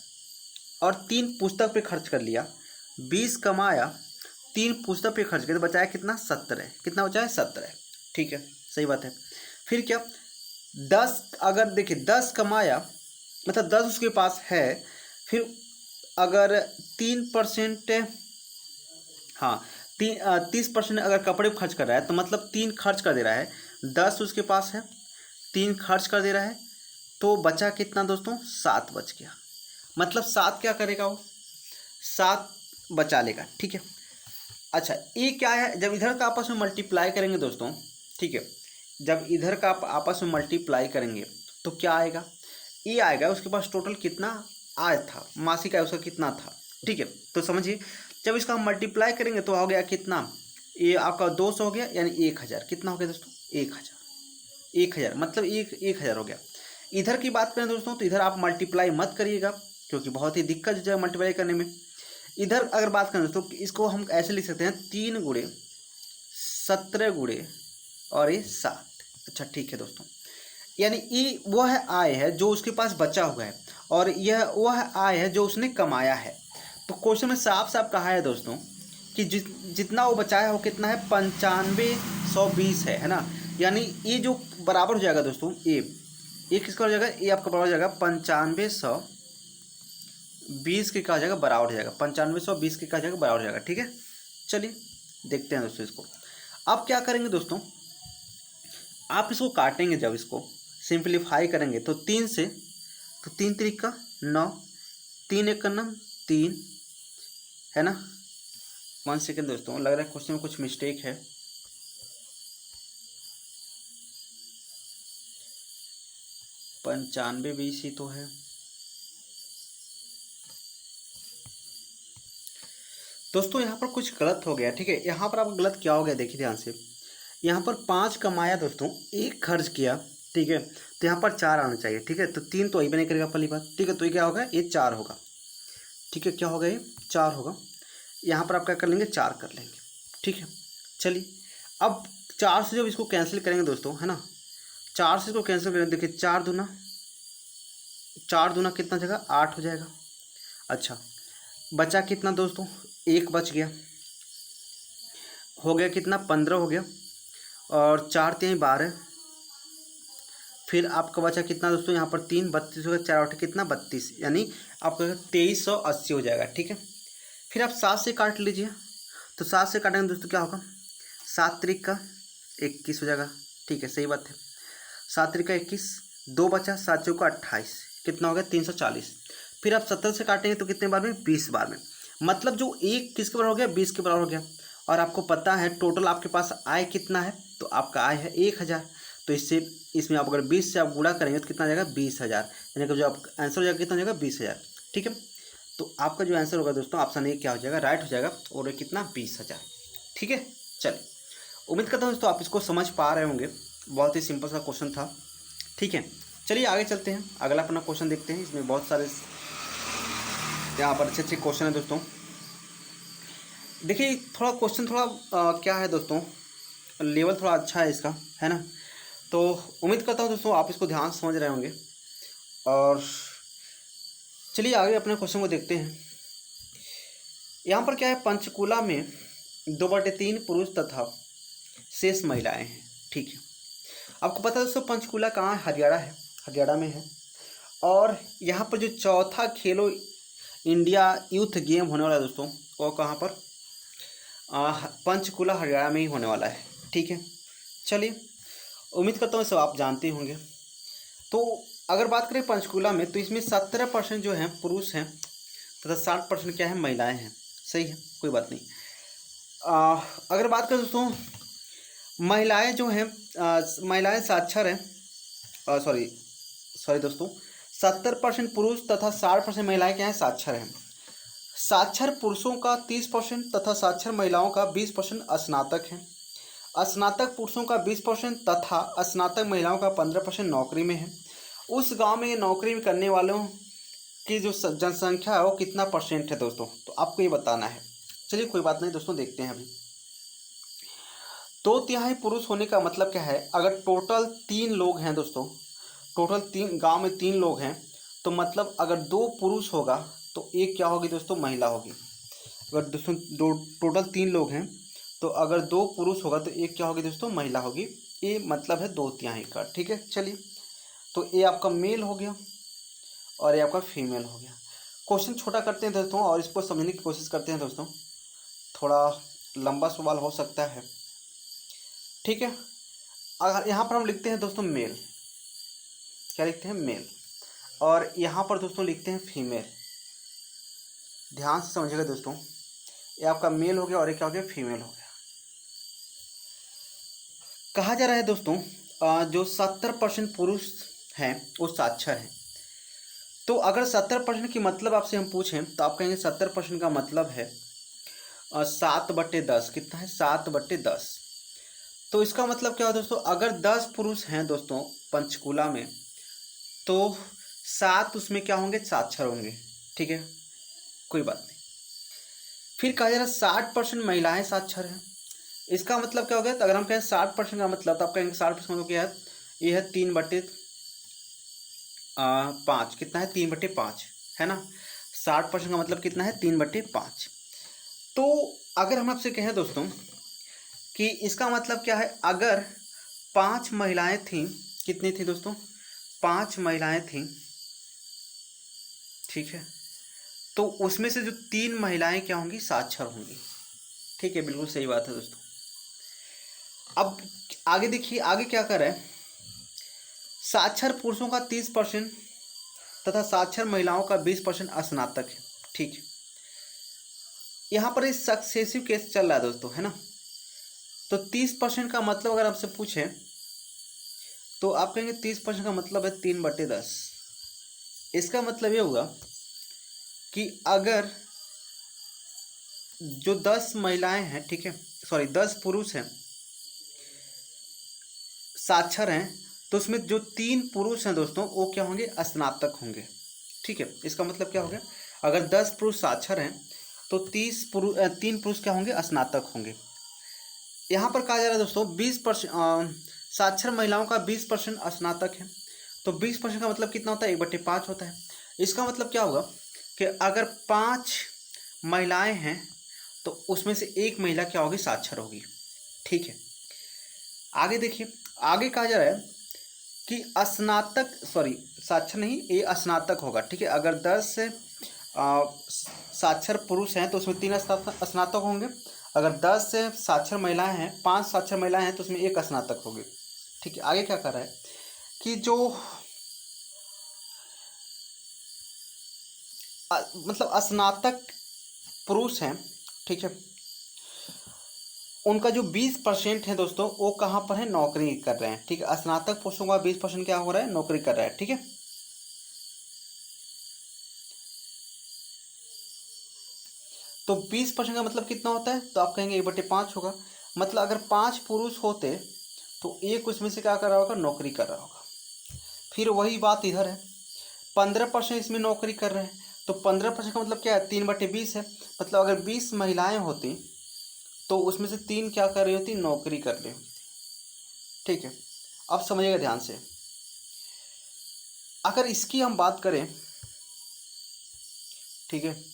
और 3 पुस्तक पे खर्च कर लिया, 20 कमाया 3 पुस्तक पे खर्च किया, तो बचाया कितना, 17, कितना बचाया, 17, ठीक है, सही बात है। फिर क्या, 10, अगर देखिए 10 कमाया मतलब 10 उसके पास है, फिर अगर 3%, हाँ 30% अगर कपड़े पर खर्च कर रहा है तो मतलब 3 खर्च कर दे रहा है, 10 उसके पास है, 3 खर्च कर दे रहा है, तो बचा कितना दोस्तों, 7 बच गया। मतलब 7 क्या करेगा वो, 7 बचा लेगा, ठीक है। अच्छा ये क्या है, जब इधर का आपस में मल्टीप्लाई करेंगे दोस्तों, ठीक है, जब इधर का आप आपस में मल्टीप्लाई करेंगे तो क्या आएगा, ये आएगा उसके पास टोटल कितना आय था, मासिक आय उसका कितना था, ठीक है। तो समझिए जब इसका हम मल्टीप्लाई करेंगे तो हो गया कितना, ये आपका 200 हो गया, यानी 1000, कितना हो गया दोस्तों, 1000 मतलब 1000 हो गया। इधर की बात करें दोस्तों तो इधर आप मल्टीप्लाई मत करिएगा, क्योंकि बहुत ही दिक्कत हो जाएगा मल्टीप्लाई करने में। इधर अगर बात करें दोस्तों, इसको हम ऐसे लिख सकते हैं, 3 गुणे 17 गुणे और ये 7, अच्छा ठीक है दोस्तों। यानी ये वह आय है जो उसके पास बचा हुआ है, और यह वह आय है जो उसने कमाया है। तो क्वेश्चन में साफ साफ कहा है दोस्तों कि जितना वो बचाया है वो कितना है, 9520 है ना। यानी ये जो बराबर हो जाएगा दोस्तों, ये किसका हो जाएगा, ये आपका बराबर हो जाएगा 9520 के, क्या हो जाएगा, बराबर हो जाएगा 9520 के, क्या हो जाएगा, बराबर हो जाएगा, ठीक है। चलिए देखते हैं दोस्तों इसको। अब क्या करेंगे दोस्तों, आप इसको काटेंगे, जब इसको सिंप्लीफाई करेंगे तो 3 से, तो 3 3 का 9, 3 1 का 9, 3, है ना। 1 सेकेंड दोस्तों, लग रहा है क्वेश्चन में कुछ मिस्टेक है। पंचानवे 20 ही तो है दोस्तों, यहाँ पर कुछ गलत हो गया, ठीक है। यहाँ पर आपका गलत क्या हो गया, देखिए ध्यान से, यहाँ पर 5 कमाया दोस्तों, 1 खर्च किया, ठीक है, तो यहाँ पर 4 आना चाहिए, ठीक है। तो 3 तो वही बने करेगा पहली बात, ठीक है, तो ये क्या होगा, ये 4 होगा, ठीक है, क्या होगा, ये 4 होगा। यहाँ पर आप क्या कर लेंगे, 4 कर लेंगे, ठीक है। चलिए अब 4 से जब इसको कैंसिल करेंगे दोस्तों, है ना, 4 से इसको कैंसिल करेंगे, देखिए 4 दूना कितना जगह, 8 हो जाएगा। अच्छा बचा कितना दोस्तों, 1 बच गया, हो गया कितना, 15 हो गया, और 4 3 12, फिर आपका बचा कितना दोस्तों, यहाँ पर 3 32 हो गया, 4 8 कितना, 32, यानी आपका 2380 हो जाएगा, ठीक है। फिर आप 7 से काट लीजिए, तो 7 से काटेंगे दोस्तों क्या होगा, 7 त्रिक का 21 हो जाएगा, ठीक है, सही बात है। 7 त्रिक का 21, 2 बचा, 7 चौका 28, कितना हो गया, 340। फिर आप 70 से काटेंगे तो कितने बार में, 20 बार में। मतलब जो एक किसके बराबर हो गया, 20 के बराबर हो गया। और आपको पता है टोटल आपके पास आय कितना है, तो आपका आय है 1000। तो इसमें आप अगर 20 से आप गुणा करेंगे तो कितना आ जाएगा, 20000, यानी कि जो आपका आंसर हो जाएगा कितना हो जाएगा, 20000, ठीक है। तो आपका जो आंसर होगा दोस्तों, ऑप्शन ए क्या हो जाएगा, राइट हो जाएगा, और ये कितना, 20000, ठीक है। चलिए उम्मीद करता हूँ दोस्तों आप इसको समझ पा रहे होंगे, बहुत ही सिंपल सा क्वेश्चन था, ठीक है। चलिए आगे चलते हैं, अगला अपना क्वेश्चन देखते हैं। इसमें बहुत सारे यहाँ पर अच्छे अच्छे क्वेश्चन है दोस्तों। देखिए थोड़ा क्वेश्चन थोड़ा क्या है दोस्तों, लेवल थोड़ा अच्छा है इसका, है ना। तो उम्मीद करता हूँ दोस्तों आप इसको ध्यान से समझ रहे होंगे। और चलिए आगे अपने क्वेश्चन को देखते हैं। यहाँ पर क्या है, पंचकूला में 2/3 पुरुष तथा शेष महिलाएं हैं, ठीक है। आपको पता है दोस्तों पंचकूला कहाँ है, हरियाणा है, हरियाणा में है। और यहाँ पर जो चौथा खेलो इंडिया यूथ गेम होने वाला है दोस्तों, वो कहाँ पर, पंचकूला हरियाणा में ही होने वाला है, ठीक है। चलिए उम्मीद करता हूँ सब आप जानते होंगे। तो अगर बात करें पंचकूला में, तो इसमें 17% जो हैं पुरुष हैं तथा 60% क्या है, महिलाएं हैं, सही है, कोई बात नहीं। अगर बात करें दोस्तों, महिलाएं जो हैं, महिलाएं साक्षर हैं, सॉरी दोस्तों, 70% पुरुष तथा 60% महिलाएं क्या हैं, साक्षर हैं। साक्षर पुरुषों का 30% तथा साक्षर महिलाओं का 20% स्नातक हैं। स्नातक पुरुषों का 20% तथा स्नातक महिलाओं का 15% नौकरी में है। उस गांव में नौकरी करने वालों की जो जनसंख्या है वो कितना परसेंट है दोस्तों, तो आपको ये बताना है। चलिए कोई बात नहीं दोस्तों, देखते हैं अभी। 2/3 पुरुष होने का मतलब क्या है? अगर टोटल 3 लोग हैं दोस्तों, टोटल 3 गांव में 3 लोग हैं, तो मतलब अगर 2 पुरुष होगा तो एक क्या होगी दोस्तों? महिला होगी। अगर दोस्तों दो टोटल 3 लोग हैं तो अगर 2 पुरुष होगा तो एक क्या होगी दोस्तों? महिला होगी। ये मतलब है 2/3 का। ठीक है, चलिए तो ये आपका मेल हो गया और ये आपका फीमेल हो गया। क्वेश्चन छोटा करते हैं दोस्तों और इसको समझने की कोशिश करते हैं दोस्तों, थोड़ा लंबा सवाल हो सकता है। ठीक है, अगर यहाँ पर हम लिखते हैं दोस्तों मेल, क्या लिखते हैं? मेल। और यहाँ पर दोस्तों लिखते हैं फीमेल। ध्यान से समझिएगा दोस्तों, ये आपका मेल हो गया और ये क्या हो गया? फीमेल हो गया। कहा जा रहा है दोस्तों जो 70% पुरुष हैं वो साक्षर हैं। तो अगर 70% की मतलब आपसे हम पूछें तो आप कहेंगे 70% का मतलब है 7/10। कितना है? 7/10। तो इसका मतलब क्या है दोस्तों? अगर 10 पुरुष हैं दोस्तों पंचकूला में तो 7 उसमें क्या होंगे? साक्षर होंगे। ठीक है, कोई बात नहीं। फिर कहा जा रहा है 60% महिलाएं साक्षर हैं। इसका मतलब क्या हो गया? तो अगर हम कहें 60% का मतलब, तो आप कहेंगे 60% मतलब क्या है? ये है 3/5। कितना है? 3/5 है ना। 60% का मतलब कितना है? 3/5। तो अगर हम आपसे कहें दोस्तों कि इसका मतलब क्या है? अगर 5 महिलाएं थीं, कितनी थी दोस्तों? 5 महिलाएं थीं। ठीक है, तो उसमें से जो 3 महिलाएं क्या होंगी? साक्षर होंगी। ठीक है, बिल्कुल सही बात है दोस्तों। अब आगे देखिए, आगे क्या कर रहा है? साक्षर पुरुषों का 30% तथा साक्षर महिलाओं का 20% स्नातक है। ठीक है, यहाँ पर इस सक्सेसिव केस चल रहा है दोस्तों, है ना। तो 30% का मतलब अगर आपसे पूछे तो आप कहेंगे 30% का मतलब है 3/10। इसका मतलब ये होगा कि अगर जो 10 महिलाएं हैं, ठीक है, सॉरी 10 पुरुष हैं साक्षर हैं, तो उसमें जो 3 पुरुष हैं दोस्तों वो क्या होंगे? स्नातक होंगे। ठीक है, इसका मतलब क्या हो गया? अगर 10 पुरुष साक्षर हैं तो 3 पुरुष क्या होंगे? स्नातक होंगे। यहाँ पर कहा जा रहा है दोस्तों 20% साक्षर महिलाओं का 20% स्नातक है। तो 20% का मतलब कितना होता है? 1/5 होता है। इसका मतलब क्या होगा कि अगर 5 महिलाएं हैं तो उसमें से एक महिला क्या होगी? साक्षर होगी। ठीक है, आगे देखिए, आगे कहा जा रहा है कि स्नातक, सॉरी साक्षर नहीं, ये स्नातक होगा। ठीक है, अगर 10 साक्षर पुरुष हैं तो उसमें 3 स्नातक होंगे। अगर 10 से साक्षर महिलाएं हैं, 5 साक्षर महिलाएं हैं तो उसमें 1 स्नातक होगी। ठीक है, आगे क्या कर रहा है कि जो मतलब स्नातक पुरुष हैं, ठीक है, उनका जो 20% है दोस्तों वो कहाँ पर है? नौकरी कर रहे हैं। ठीक है, स्नातक पुरुषों का 20% क्या हो रहा है? नौकरी कर रहा है। ठीक है, तो 20% का मतलब कितना होता है? तो आप कहेंगे 1/5 होगा। मतलब अगर 5 पुरुष होते तो एक उसमें से क्या कर रहा होगा? नौकरी कर रहा होगा। फिर वही बात इधर है, 15% इसमें नौकरी कर रहे हैं, तो 15% का मतलब क्या है? 3/20 है। मतलब अगर 20 महिलाएं होती तो उसमें से 3 क्या कर रही होती? नौकरी कर रही होती। ठीक है, अब समझिएगा ध्यान से। अगर इसकी हम बात करें, ठीक है,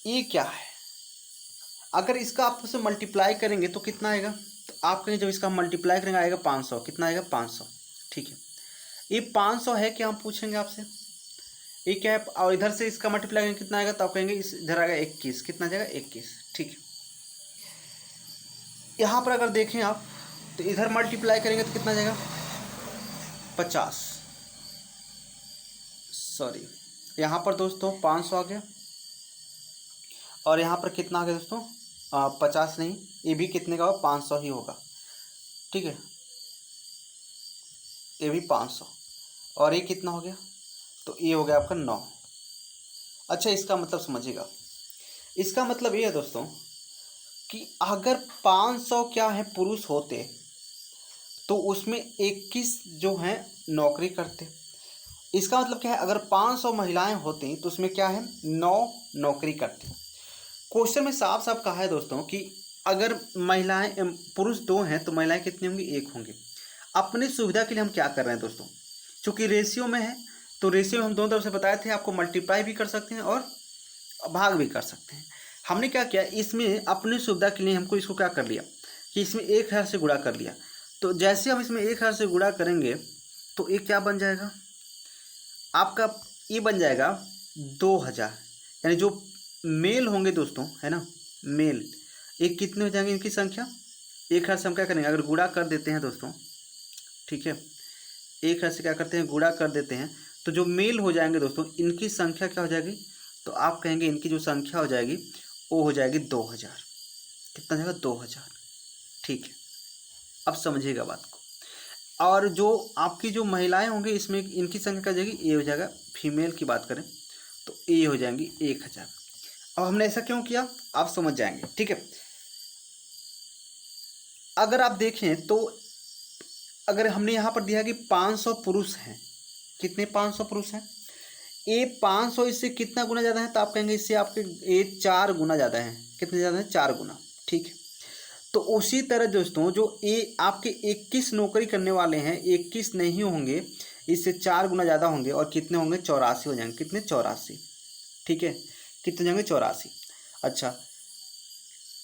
ये क्या है? अगर इसका आप उसे मल्टीप्लाई करेंगे तो कितना आएगा? तो आप कहेंगे जब इसका मल्टीप्लाई करेंगे आएगा 500। कितना आएगा? 500। ठीक है, ये 500 है क्या? हम पूछेंगे आपसे ये क्या है, और इधर से इसका मल्टीप्लाई करेंगे कितना आएगा? तो आप कहेंगे इस इधर आएगा 21। कितना आ जाएगा? 21। ठीक है, यहाँ पर अगर देखें आप तो इधर मल्टीप्लाई करेंगे तो कितना आ जाएगा? 50। सॉरी, यहाँ पर दोस्तों 500 आ गया और यहाँ पर कितना आ गया दोस्तों? 50 नहीं, ये भी कितने का होगा? 500 ही होगा। ठीक है, ये भी 500 और ये कितना हो गया? तो ये हो गया आपका 9। अच्छा, इसका मतलब समझिएगा, इसका मतलब ये है दोस्तों कि अगर 500 क्या है पुरुष होते तो उसमें 21 जो हैं नौकरी करते। इसका मतलब क्या है? अगर 500 महिलाएं होती तो उसमें क्या है? 9 नौकरी करती। क्वेश्चन में साफ साफ कहा है दोस्तों कि अगर महिलाएं पुरुष 2 हैं तो महिलाएं कितनी होंगी, 1 होंगी। अपनी सुविधा के लिए हम क्या कर रहे हैं दोस्तों, चूंकि रेशियो में है तो रेशियो में हम दोनों तरफ से बताए थे, आपको मल्टीप्लाई भी कर सकते हैं और भाग भी कर सकते हैं। हमने क्या किया, इसमें अपनी सुविधा के लिए हमको इसको क्या कर लिया कि इसमें 1000 से गुणा कर लिया। तो जैसे हम इसमें 1000 से गुणा करेंगे तो ये क्या बन जाएगा आपका, ये बन जाएगा 2000। यानी जो मेल होंगे दोस्तों, है ना, मेल, ये कितने हो जाएंगे इनकी संख्या, 1000 से हम क्या करेंगे, अगर गुणा कर देते हैं दोस्तों, ठीक है, 1000 से क्या करते हैं, गुणा कर देते हैं, तो जो मेल हो जाएंगे दोस्तों इनकी संख्या क्या हो जाएगी, तो आप कहेंगे इनकी जो संख्या हो जाएगी वो हो जाएगी 2000। कितना जाएगा, 2000। ठीक है, अब समझिएगा बात को। और जो आपकी जो महिलाएं होंगी इसमें इनकी संख्या क्या हो जाएगी, ये हो जाएगा, फीमेल की बात करें तो ये हो जाएंगी 1000। अब हमने ऐसा क्यों किया आप समझ जाएंगे, ठीक है। अगर आप देखें तो अगर हमने यहाँ पर दिया कि 500 पुरुष हैं, कितने 500 पुरुष हैं, ये 500 इससे कितना गुना ज़्यादा है, तो आप कहेंगे इससे आपके ये 4 गुना ज़्यादा है। कितने ज़्यादा है, 4 गुना। ठीक है, तो उसी तरह दोस्तों जो ये आपके 21 नौकरी करने वाले हैं, 21 नहीं होंगे, इससे 4 गुना ज़्यादा होंगे और कितने होंगे, 84 हो जाएंगे। कितने, 84। ठीक है, कितने जाएंगे, 84। अच्छा,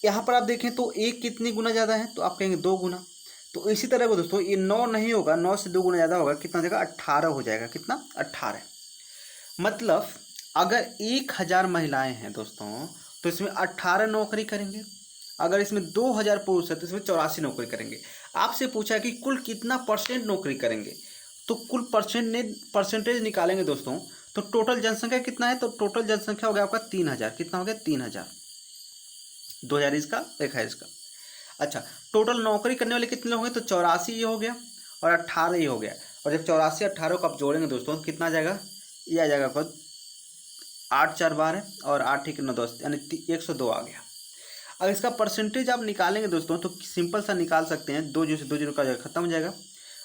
यहाँ पर आप देखें तो एक कितनी गुना ज़्यादा है, तो आप कहेंगे 2 गुना। तो इसी तरह को दोस्तों ये 9 नहीं होगा, 9 से 2 गुना ज़्यादा होगा, कितना हो जाएगा, 18 हो जाएगा। कितना, 18। मतलब अगर 1000 महिलाएं हैं दोस्तों तो इसमें 18 नौकरी करेंगे। अगर इसमें 2000 पुरुष है तो इसमें 84 नौकरी करेंगे। आपसे पूछा कि कुल कितना परसेंट नौकरी करेंगे, तो कुल परसेंटेज निकालेंगे दोस्तों, तो टोटल जनसंख्या कितना है, तो टोटल जनसंख्या हो गया आपका 3000। कितना हो गया, 3000। 2000 इसका, 1000 इसका। अच्छा, टोटल नौकरी करने वाले कितने लोग होंगे, तो 84 ये हो गया और 18 ये हो गया। और जब 84 18 को आप जोड़ेंगे दोस्तों कितना आ जाएगा, ये आ जाएगा आपका 8 4 12 और 8 1 9 10, यानी 102 आ गया। अगर इसका परसेंटेज आप निकालेंगे दोस्तों तो सिंपल सा निकाल सकते हैं, 2 0 से 2 0 का जगह खत्म हो जाएगा।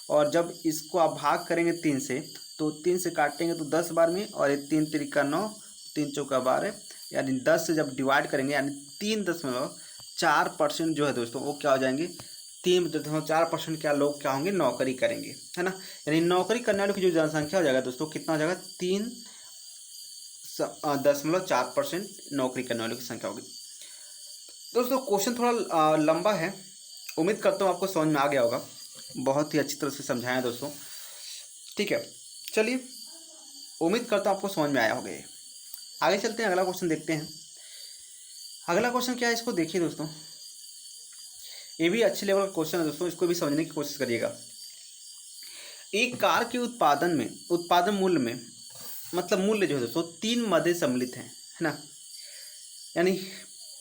और जब इसको आप भाग करेंगे 3 से, तो 3 से काटेंगे तो 10 बार में, और ये 3 3 9, 3 4 12, यानी 10 से जब डिवाइड करेंगे यानी 3.4% जो है दोस्तों वो क्या हो जाएंगे, 3.4% क्या लोग क्या होंगे, नौकरी करेंगे, है ना। यानी नौकरी करने वालों की जो जनसंख्या हो जाएगा दोस्तों कितना हो जाएगा, 3.4% नौकरी करने वालों की संख्या होगी। दोस्तों क्वेश्चन थोड़ा लंबा है, उम्मीद करता हूँ आपको समझ में आ गया होगा, बहुत ही अच्छी तरह से समझाया दोस्तों। ठीक है, चलिए, उम्मीद करता हूँ आपको समझ में आया होगा। ये आगे चलते हैं, अगला क्वेश्चन देखते हैं। अगला क्वेश्चन क्या है, इसको देखिए दोस्तों, ये भी अच्छे लेवल का क्वेश्चन है दोस्तों, इसको भी समझने की कोशिश करिएगा। एक कार के उत्पादन मूल्य में, मतलब मूल्य जो है दोस्तों 3 मदें सम्मिलित हैं, है ना। यानी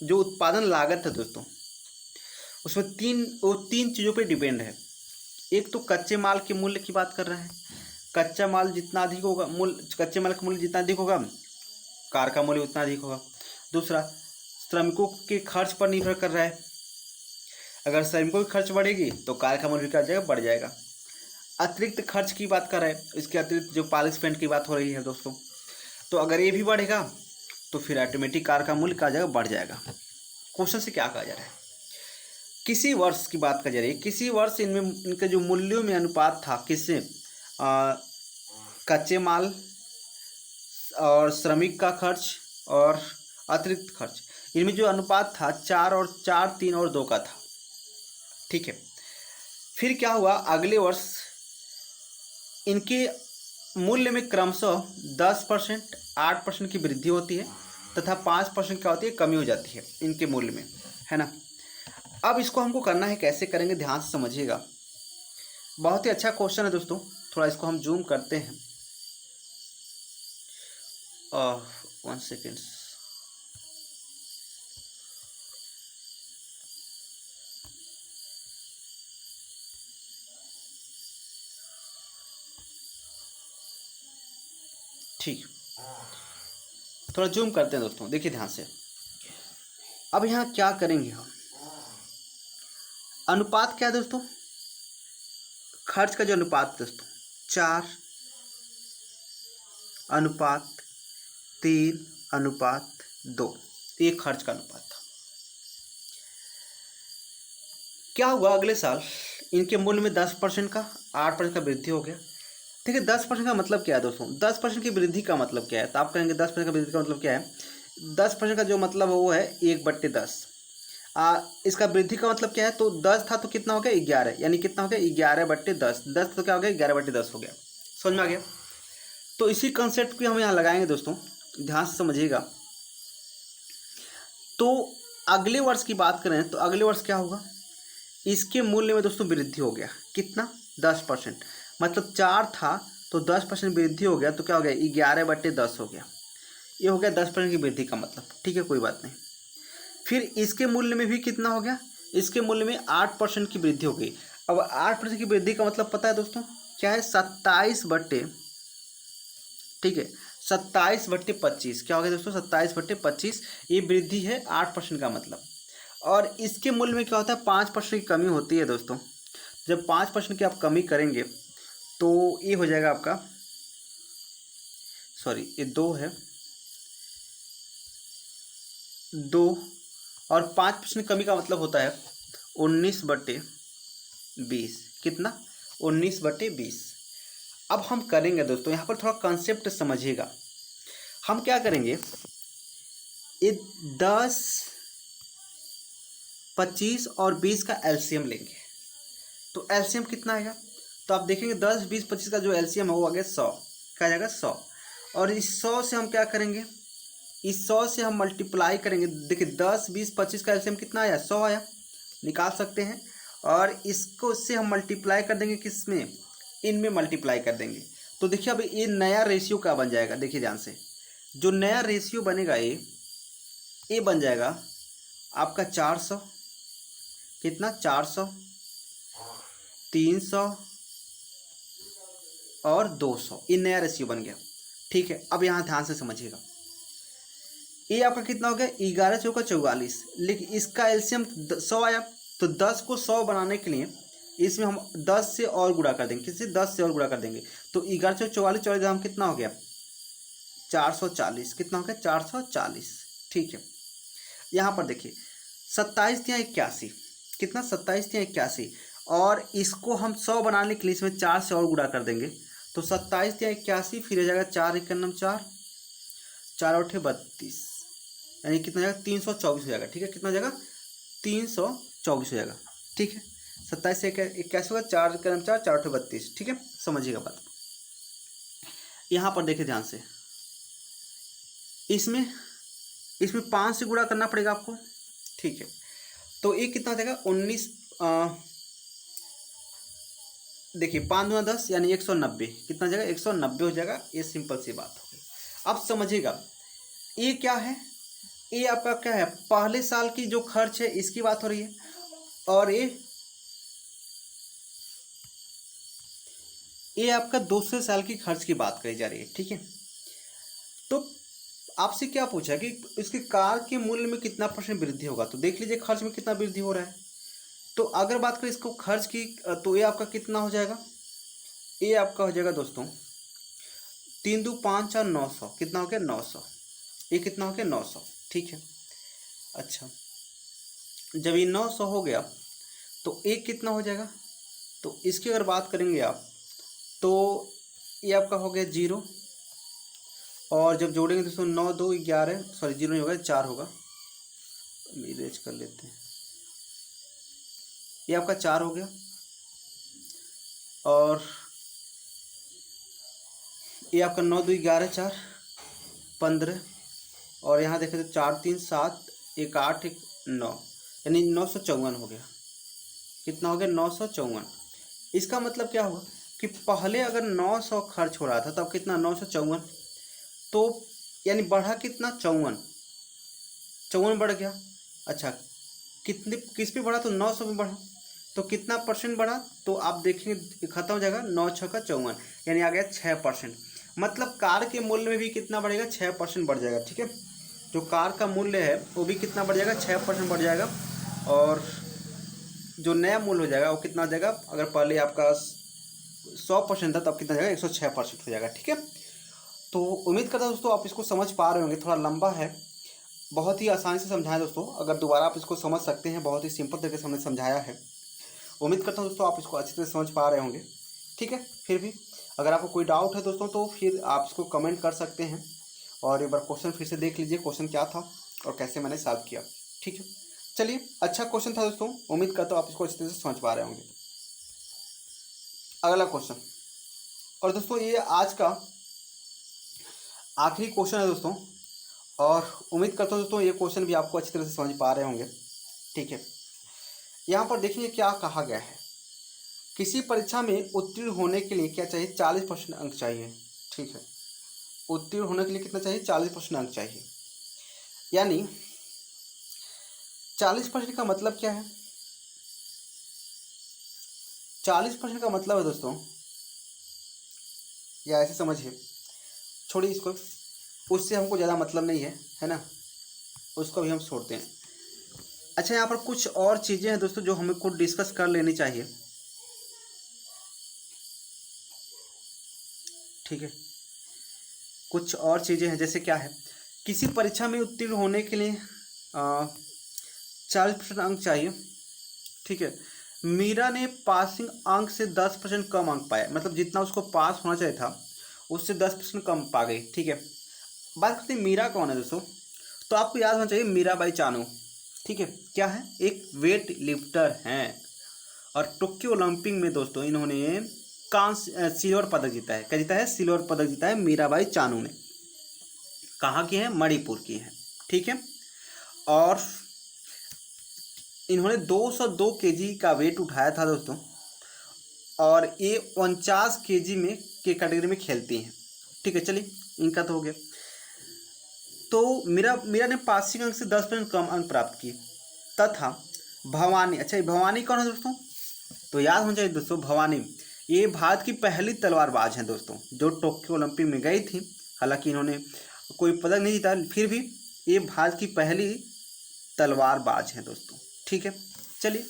जो उत्पादन लागत है दोस्तों उसमें तीन चीज़ों पे डिपेंड है। एक तो कच्चे माल के मूल्य की बात कर रहा है, कच्चा माल जितना अधिक होगा, कच्चे माल का मूल्य जितना अधिक होगा कार का मूल्य उतना अधिक होगा। दूसरा, श्रमिकों के खर्च पर निर्भर कर रहा है, अगर श्रमिकों की खर्च बढ़ेगी तो कार का मूल्य क्या जाएगा, बढ़ जाएगा। अतिरिक्त खर्च की बात कर रहा है, इसके अतिरिक्त जो पॉलिश पेंट की बात हो रही है दोस्तों, तो अगर ये भी बढ़ेगा तो फिर ऑटोमेटिक कार का मूल्य क्या जाएगा, बढ़ जाएगा। क्वेश्चन से क्या कहा जा रहा है, किसी वर्ष की बात कर जा रही है, किसी वर्ष इनमें इनके जो मूल्यों में अनुपात था, किससे, कच्चे माल और श्रमिक का खर्च और अतिरिक्त खर्च, इनमें जो अनुपात था 4 3 और 2 का था। ठीक है, फिर क्या हुआ, अगले वर्ष इनके मूल्य में क्रमशः 10%, 8% की वृद्धि होती है तथा 5% क्या होती है, कमी हो जाती है इनके मूल्य में, है ना। अब इसको हमको करना है, कैसे करेंगे ध्यान से समझिएगा, बहुत ही अच्छा क्वेश्चन है दोस्तों। थोड़ा इसको हम जूम करते हैं, 1 सेकेंड। ठीक, थोड़ा जूम करते हैं दोस्तों, देखिए ध्यान से। अब यहाँ क्या करेंगे हम, अनुपात क्या है दोस्तों, खर्च का जो अनुपात दोस्तों 4:3:2, तो ये खर्च का अनुपात था। क्या हुआ अगले साल इनके मूल्य में 10% का 8% का वृद्धि हो गया। देखिए 10% का मतलब क्या है दोस्तों, 10% की वृद्धि का मतलब क्या है, तो आप कहेंगे 10% का वृद्धि का मतलब क्या है। 10% का जो मतलब है वो है 1/10। इसका वृद्धि का मतलब क्या है, तो 10 था तो कितना हो गया 11, यानी कितना हो गया 11/10। 10 तो क्या हो गया 11/10 हो गया। समझ में आ गया। तो इसी कंसेप्ट को हम यहाँ लगाएंगे दोस्तों, ध्यान से समझिएगा। तो अगले वर्ष की बात करें तो अगले वर्ष क्या होगा, इसके मूल्य में दोस्तों वृद्धि हो गया। कितना 10%, मतलब 4 था तो 10% वृद्धि हो गया, तो क्या हो गया 11/10 हो गया। ये हो गया 10% की वृद्धि का मतलब। ठीक है, कोई बात नहीं। फिर इसके मूल्य में भी कितना हो गया, इसके मूल्य में 8% की वृद्धि हो गई। अब 8% की वृद्धि का मतलब पता है दोस्तों क्या है, 27/, ठीक है 27/25। क्या हो गया दोस्तों 27/25, ये वृद्धि है 8% का मतलब। और इसके मूल्य में क्या होता है 5% की कमी होती है दोस्तों। जब 5% की आप कमी करेंगे तो ये हो जाएगा आपका, सॉरी ये 2 है, 2 और 5% कमी का मतलब होता है 19/20। कितना 19/20। अब हम करेंगे दोस्तों, यहाँ पर थोड़ा कंसेप्ट समझिएगा। हम क्या करेंगे, ये 10, 25 और 20 का एलसीएम लेंगे। तो एलसीएम कितना आएगा, तो आप देखेंगे 10, 20, 25 का जो एलसीएम है वो आ गया 100। क्या आ जाएगा 100। और इस 100 से हम क्या करेंगे, इस 100 से हम मल्टीप्लाई करेंगे। देखिए 10, 20, 25 का एलसीएम कितना आया 100 आया, निकाल सकते हैं। और इसको से हम मल्टीप्लाई कर देंगे किस में, इनमें मल्टीप्लाई कर देंगे। तो देखिए अब ये नया रेशियो क्या बन जाएगा, देखिए ध्यान से। जो नया रेशियो बनेगा ये बन जाएगा आपका 400, कितना 400, 300 और 200। ये नया रेशियो बन गया। ठीक है, अब यहाँ ध्यान से समझिएगा। ये आपका कितना हो गया 11 चौका 44, लेकिन इसका एलसीएम 100 आया। तो 10 को 100 बनाने के लिए इसमें हम 10 से और गुणा कर देंगे, किससे 10 से और गुणा कर देंगे। तो 11 चौका 44, 44 ग्राम कितना हो गया 440। कितना हो गया 440। ठीक है, यहाँ पर देखिए 27×81, कितना 27×81। और इसको हम 100 बनाने के लिए इसमें 4 से और गुणा कर देंगे। तो 27×81 फिर हो जाएगा 4 × 4, 4 × 32, यानी कितना हो जाएगा 324 हो जाएगा। ठीक है, कितना हो जाएगा 324 हो जाएगा। ठीक है, 27×81 होगा, 4 × 4, 4 × 32। ठीक है, समझिएगा बात। यहाँ पर देखिए ध्यान से, इसमें 5 से गुणा करना पड़ेगा आपको। ठीक है, तो ये कितना हो जाएगा 19, देखिए 5 × 10 यानी 190। कितना हो जाएगा 190 हो जाएगा। ये सिंपल सी बात हो गई। अब समझिएगा ये क्या है, ये आपका क्या है पहले साल की जो खर्च है इसकी बात हो रही है। और ये आपका दूसरे साल की खर्च की बात करी जा रही है। ठीक है, तो आपसे क्या पूछा कि इसकी कार के मूल्य में कितना % वृद्धि होगा। तो देख लीजिए खर्च में कितना वृद्धि हो रहा है। तो अगर बात करें इसको खर्च की, तो ये आपका कितना हो जाएगा, ये आपका हो जाएगा दोस्तों 3 2 5 4 900। कितना हो गया 900। ये कितना हो गया 900। ठीक है, अच्छा जब ये 900 हो गया तो एक कितना हो जाएगा, तो इसकी अगर बात करेंगे आप तो ये आपका हो गया 0। और जब जोड़ेंगे दोस्तों 9 2 11, सॉरी 0 नहीं होगा 4 होगा, इरेज कर लेते हैं। ये आपका 4 हो गया। और ये आपका 9 2 11 4 15। और यहाँ देखें तो 4 3 7 1 8 1 9, यानी 954 हो गया। कितना हो गया 954। इसका मतलब क्या हुआ कि पहले अगर 900 खर्च हो रहा था तब कितना 954, तो यानी बढ़ा कितना 54 बढ़ गया। अच्छा कितने किस पे बढ़ा, तो 900 पे बढ़ा। तो कितना % बढ़ा, तो आप देखेंगे खत्म हो जाएगा 9 6 का 54, यानी आ गया 6%। मतलब कार के मूल्य में भी कितना बढ़ेगा 6% बढ़ जाएगा। ठीक है, जो कार का मूल्य है वो भी कितना बढ़ जाएगा 6% बढ़ जाएगा। और जो नया मूल्य हो जाएगा वो कितना हो जाएगा, अगर पहले आपका 100% था तब कितना हो जाएगा 106% हो जाएगा। ठीक है, तो उम्मीद करता हूँ दोस्तों आप इसको समझ पा रहे होंगे, थोड़ा लंबा है। बहुत ही आसानी से समझाया दोस्तों, अगर दोबारा आप इसको समझ सकते हैं, बहुत ही सिंपल तरीके से हमने समझाया है। उम्मीद करता हूँ दोस्तों आप इसको अच्छी तरह से समझ पा रहे होंगे। ठीक है, फिर भी अगर आपको कोई डाउट है दोस्तों तो फिर आप इसको कमेंट कर सकते हैं, और एक बार क्वेश्चन फिर से देख लीजिए क्वेश्चन क्या था और कैसे मैंने सॉल्व किया। ठीक है, चलिए, अच्छा क्वेश्चन था दोस्तों, उम्मीद करता हूँ आप इसको अच्छी तरह से समझ पा रहे होंगे। अगला क्वेश्चन, और दोस्तों ये आज का आखिरी क्वेश्चन है दोस्तों, और उम्मीद करता हूँ दोस्तों ये क्वेश्चन भी आपको अच्छी तरह से समझ पा रहे होंगे। ठीक है, यहाँ पर देखिए क्या कहा गया है, किसी परीक्षा में उत्तीर्ण होने के लिए क्या चाहिए, 40% अंक चाहिए। ठीक है, उत्तीर्ण होने के लिए कितना चाहिए, 40% अंक चाहिए। यानी 40% का मतलब क्या है, 40% का मतलब है दोस्तों, या ऐसे समझिए, छोड़िए इसको, उससे हमको ज़्यादा मतलब नहीं है ना, उसको भी हम छोड़ते हैं। अच्छा, यहाँ पर कुछ और चीज़ें हैं दोस्तों जो हमें को डिस्कस कर लेनी चाहिए। ठीक है, कुछ और चीज़ें हैं, जैसे क्या है, किसी परीक्षा में उत्तीर्ण होने के लिए 40% अंक चाहिए। ठीक है, मीरा ने पासिंग अंक से 10% कम अंक पाए, मतलब जितना उसको पास होना चाहिए था उससे 10% कम पा गई। ठीक है, बात करते हैं मीरा कौन है दोस्तों, तो आपको याद होना चाहिए मीराबाई चानू। ठीक है, क्या है, एक वेट लिफ्टर हैं, और टोक्यो ओलंपिक में दोस्तों इन्होंने कांस्य सिल्वर पदक जीता है। क्या जीता है, सिल्वर पदक जीता है मीराबाई चानू ने। कहाँ की है, मणिपुर की है। ठीक है, और इन्होंने 202 केजी का वेट उठाया था दोस्तों, और ये 49 केजी में के कैटेगरी में खेलती हैं। ठीक है, चलिए, इनका तो हो गया। तो मीरा मीरा ने पासिंग अंक से 10% कम अंक प्राप्त किए, तथा भवानी, अच्छा ये भवानी कौन है दोस्तों, तो याद होना चाहिए दोस्तों, भवानी ये भारत की पहली तलवारबाज हैं दोस्तों, जो टोक्यो ओलंपिक में गई थी। हालांकि इन्होंने कोई पदक नहीं जीता, फिर भी ये भारत की पहली तलवारबाज हैं दोस्तों। ठीक है, चलिए,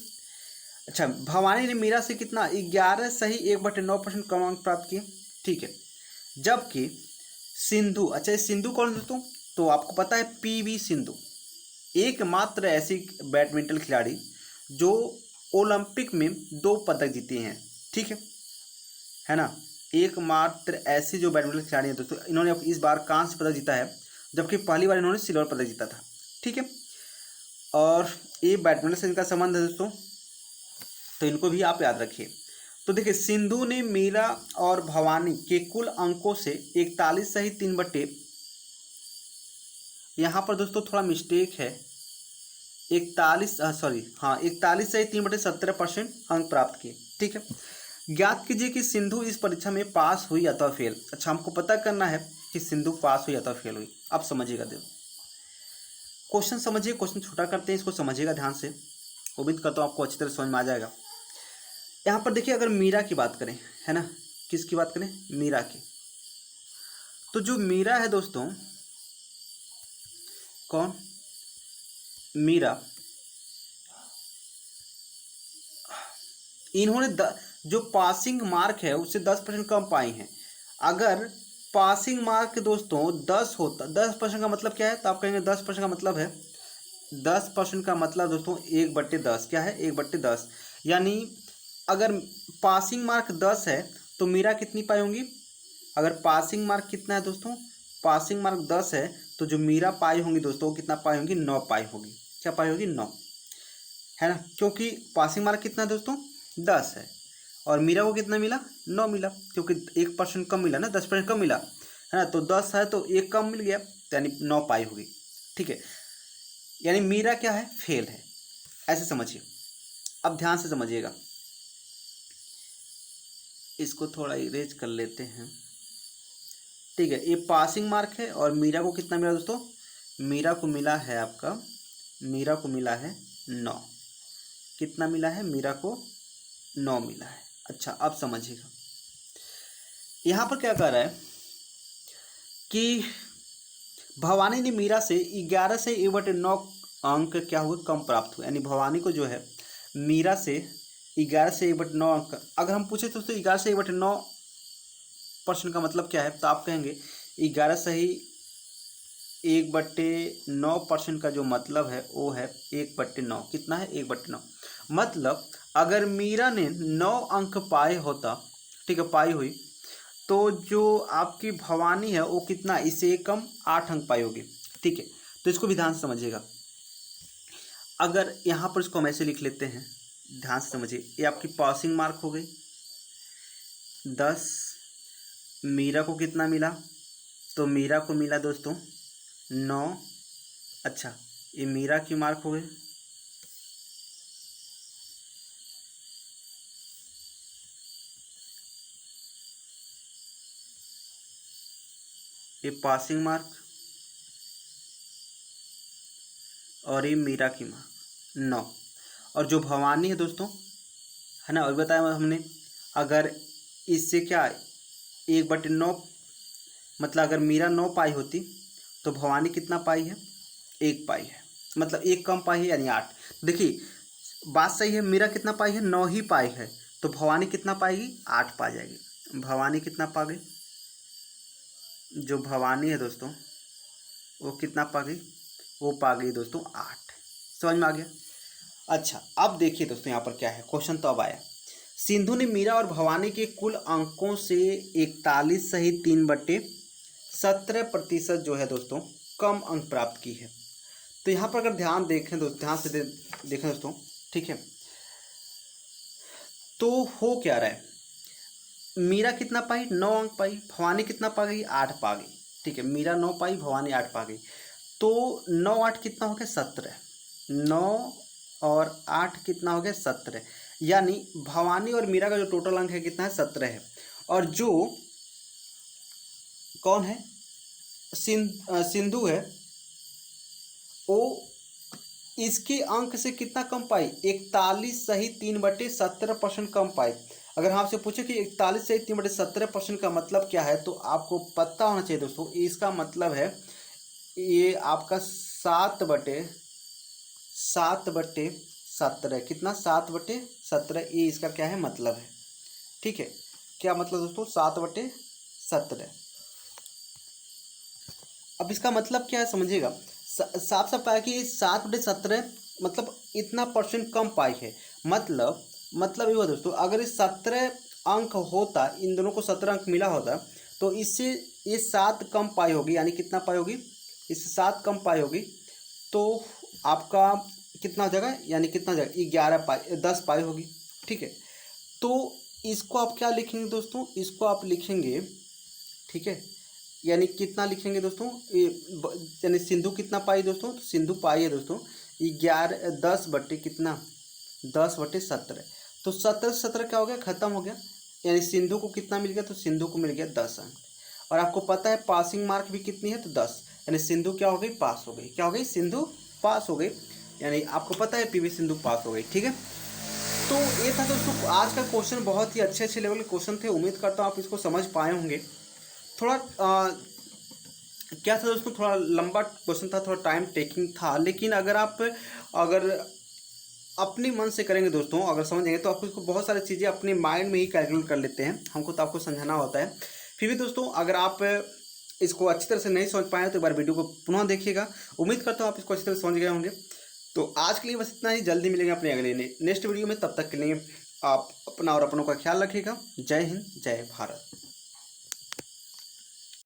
अच्छा भवानी ने मीरा से कितना, 11 सही 1/9% कम अंक प्राप्त किए। ठीक है, जबकि सिंधु, अच्छा ये सिंधु कौन है दोस्तों, तो आपको पता है पीवी सिंधु, एकमात्र ऐसी बैडमिंटन खिलाड़ी जो ओलंपिक में 2 पदक जीती हैं। ठीक है ना, एकमात्र ऐसी जो बैडमिंटन खिलाड़ी हैं दोस्तों, इन्होंने इस बार कांस्य पदक जीता है, जबकि पहली बार इन्होंने सिल्वर पदक जीता था। ठीक है, और ये बैडमिंटन से इनका संबंध है दोस्तों, तो इनको भी आप याद रखिए। तो देखिए, सिंधु ने मीरा और भवानी के कुल अंकों से 41 सही 3/, यहाँ पर दोस्तों थोड़ा मिस्टेक है, 41 सही 3/17% अंक प्राप्त किए। ठीक है, ज्ञात कीजिए कि सिंधु इस परीक्षा में पास हुई अथवा फेल। अच्छा, हमको पता करना है कि सिंधु पास हुई अथवा फेल हुई। अब समझिएगा, देखो क्वेश्चन समझिए, क्वेश्चन छोटा करते हैं, इसको समझिएगा ध्यान से, उम्मीद करता हूँ आपको अच्छी तरह समझ में आ जाएगा। यहाँ पर देखिए, अगर मीरा की बात करें, है ना, किसकी बात करें, मीरा की, तो जो मीरा है दोस्तों, कौन, मीरा, इन्होंने जो पासिंग मार्क है उससे 10% कम पाई हैं। अगर पासिंग मार्क दोस्तों 10 होता, 10% का मतलब क्या है, तो आप कहेंगे 10% का मतलब है, 10% का मतलब दोस्तों 1/10, क्या है, 1/10। यानी अगर पासिंग मार्क 10 है तो मीरा कितनी पाई होंगी, अगर पासिंग मार्क कितना है दोस्तों, पासिंग मार्क 10 है, तो जो मीरा पाई होंगी दोस्तों, कितना पाई होंगी, 9 पाई होगी। क्या पाई होगी, 9, है ना, क्योंकि पासिंग मार्क कितना है दोस्तों, 10 है, और मीरा को कितना मिला, 9 मिला, क्योंकि 1% कम मिला ना, 10% कम मिला, है ना, तो 10 है तो 1 कम मिल गया, यानी 9 पाई होगी। ठीक है, यानी मीरा क्या है, फेल है, ऐसे समझिए। अब ध्यान से समझिएगा, इसको थोड़ा इरेज कर लेते हैं। ठीक है, ये पासिंग मार्क है, और मीरा को कितना मिला दोस्तों, मीरा को मिला है आपका, मीरा को मिला है 9, कितना मिला है, मीरा को 9 मिला है। अच्छा, अब समझिएगा, यहाँ पर क्या कह रहा है कि भवानी ने मीरा से 11 से 1/9 अंक क्या हुए, कम प्राप्त हुए। यानी भवानी को जो है मीरा से 11 से 1/9 अंक, अगर हम पूछे तो 11 से 1/9% का मतलब क्या है, तो आप कहेंगे 11 सही 1/9% का जो मतलब है वो है 1/9। कितना है? 1/9। मतलब अगर मीरा ने 9 अंक पाए होता, ठीक है, पाई हुई, तो जो आपकी भवानी है वो कितना, इससे कम 8 अंक पाई होगी। ठीक है, तो इसको भी ध्यान से समझिएगा। अगर यहाँ पर इसको हम ऐसे लिख लेते हैं, ध्यान से समझिए, ये आपकी पासिंग मार्क हो गई 10। मीरा को कितना मिला? तो मीरा को मिला दोस्तों 9। अच्छा, ये मीरा की मार्क हो गई। ये पासिंग मार्क और ये मीरा की मार्क 9। और जो भवानी है दोस्तों, है ना, और बताया हमने, अगर इससे क्या 1/9, मतलब अगर मीरा 9 पाई होती तो भवानी कितना पाई है? 1 पाई है, मतलब 1 कम पाई है, यानी 8। देखिए बात सही है, मीरा कितना पाई है? 9 ही पाई है, तो भवानी कितना पाएगी? 8 पा जाएगी। भवानी कितना पा गई? जो भवानी है दोस्तों वो कितना पा गई? वो पा गई दोस्तों 8। समझ में आ गया? अच्छा, अब देखिए दोस्तों यहाँ पर क्या है, क्वेश्चन तो अब आया। सिंधु ने मीरा और भवानी के कुल अंकों से 41 सहित 3/17% जो है दोस्तों कम अंक प्राप्त की है। तो यहाँ पर अगर ध्यान देखें दोस्तों, ध्यान से देखें दोस्तों, ठीक है, तो हो क्या रहा है, मीरा कितना पाई? 9 अंक पाई। भवानी कितना पा गई? 8 पा गई। ठीक है, मीरा 9 पाई, भवानी 8 पा गई। तो 9 8 कितना हो गया? 17। 9 और 8 कितना हो गया? 17। यानी भवानी और मीरा का जो टोटल अंक है कितना है? 17 है। और जो कौन है, सिंधु है, वो इसके अंक से कितना कम पाई? 41 सही 3/17% कम पाई। अगर हम आपसे पूछे कि 41 सही 3/17% का मतलब क्या है, तो आपको पता होना चाहिए दोस्तों, इसका मतलब है ये आपका 7/17। कितना? 7/17, ये इसका क्या है मतलब है। ठीक है, क्या मतलब दोस्तों? 7/17। अब इसका मतलब क्या है समझिएगा, साफ साफ कहा है कि 7/17 मतलब इतना परसेंट कम पाई है। मतलब ये हुआ दोस्तों, अगर इस 17 अंक होता, इन दोनों को 17 अंक मिला होता, तो इससे ये 7 कम पाई होगी, यानी कितना पाई होगी? इससे 7 कम पाई होगी, तो आपका कितना हो जाएगा, यानी कितना हो जाएगा? 11 पाई, 10 पाई होगी। ठीक है, तो इसको आप क्या लिखेंगे दोस्तों? इसको आप लिखेंगे, ठीक है, यानी कितना लिखेंगे दोस्तों? यानी सिंधु कितना पाई दोस्तों? तो सिंधु पाई है दोस्तों 11, 10 बटे कितना? 10/17। तो 17 क्या हो गया? खत्म हो गया। यानी सिंधु को कितना मिल गया? तो सिंधु को मिल गया 10 अंक। और आपको पता है पासिंग मार्क भी कितनी है? तो 10। यानी सिंधु क्या हो गई? पास हो गई। क्या हो गई? सिंधु पास हो गई। यानी आपको पता है पीवी सिंधु पास हो गई। ठीक है, तो ये था दोस्तों आज का क्वेश्चन। बहुत ही अच्छे अच्छे लेवल के क्वेश्चन थे, उम्मीद करता हूँ आप इसको समझ पाए होंगे। थोड़ा क्या था दोस्तों, थोड़ा लंबा क्वेश्चन था, थोड़ा टाइम टेकिंग था, लेकिन अगर अपनी मन से करेंगे दोस्तों, अगर समझेंगे तो आपको इसको बहुत सारी चीज़ें अपने माइंड में ही कैलकुलेट कर लेते हैं। हमको तो आपको समझाना होता है। फिर भी दोस्तों अगर आप इसको अच्छी तरह से नहीं समझ पाए तो एक बार वीडियो को पुनः देखिएगा। उम्मीद करता हूँ आप इसको अच्छी तरह से समझ गए होंगे। तो आज के लिए बस इतना ही। जल्दी मिलेंगे अपने अगले नेक्स्ट वीडियो में। तब तक के लिए आप अपना और अपनों का ख्याल रखिएगा। जय हिंद, जय भारत।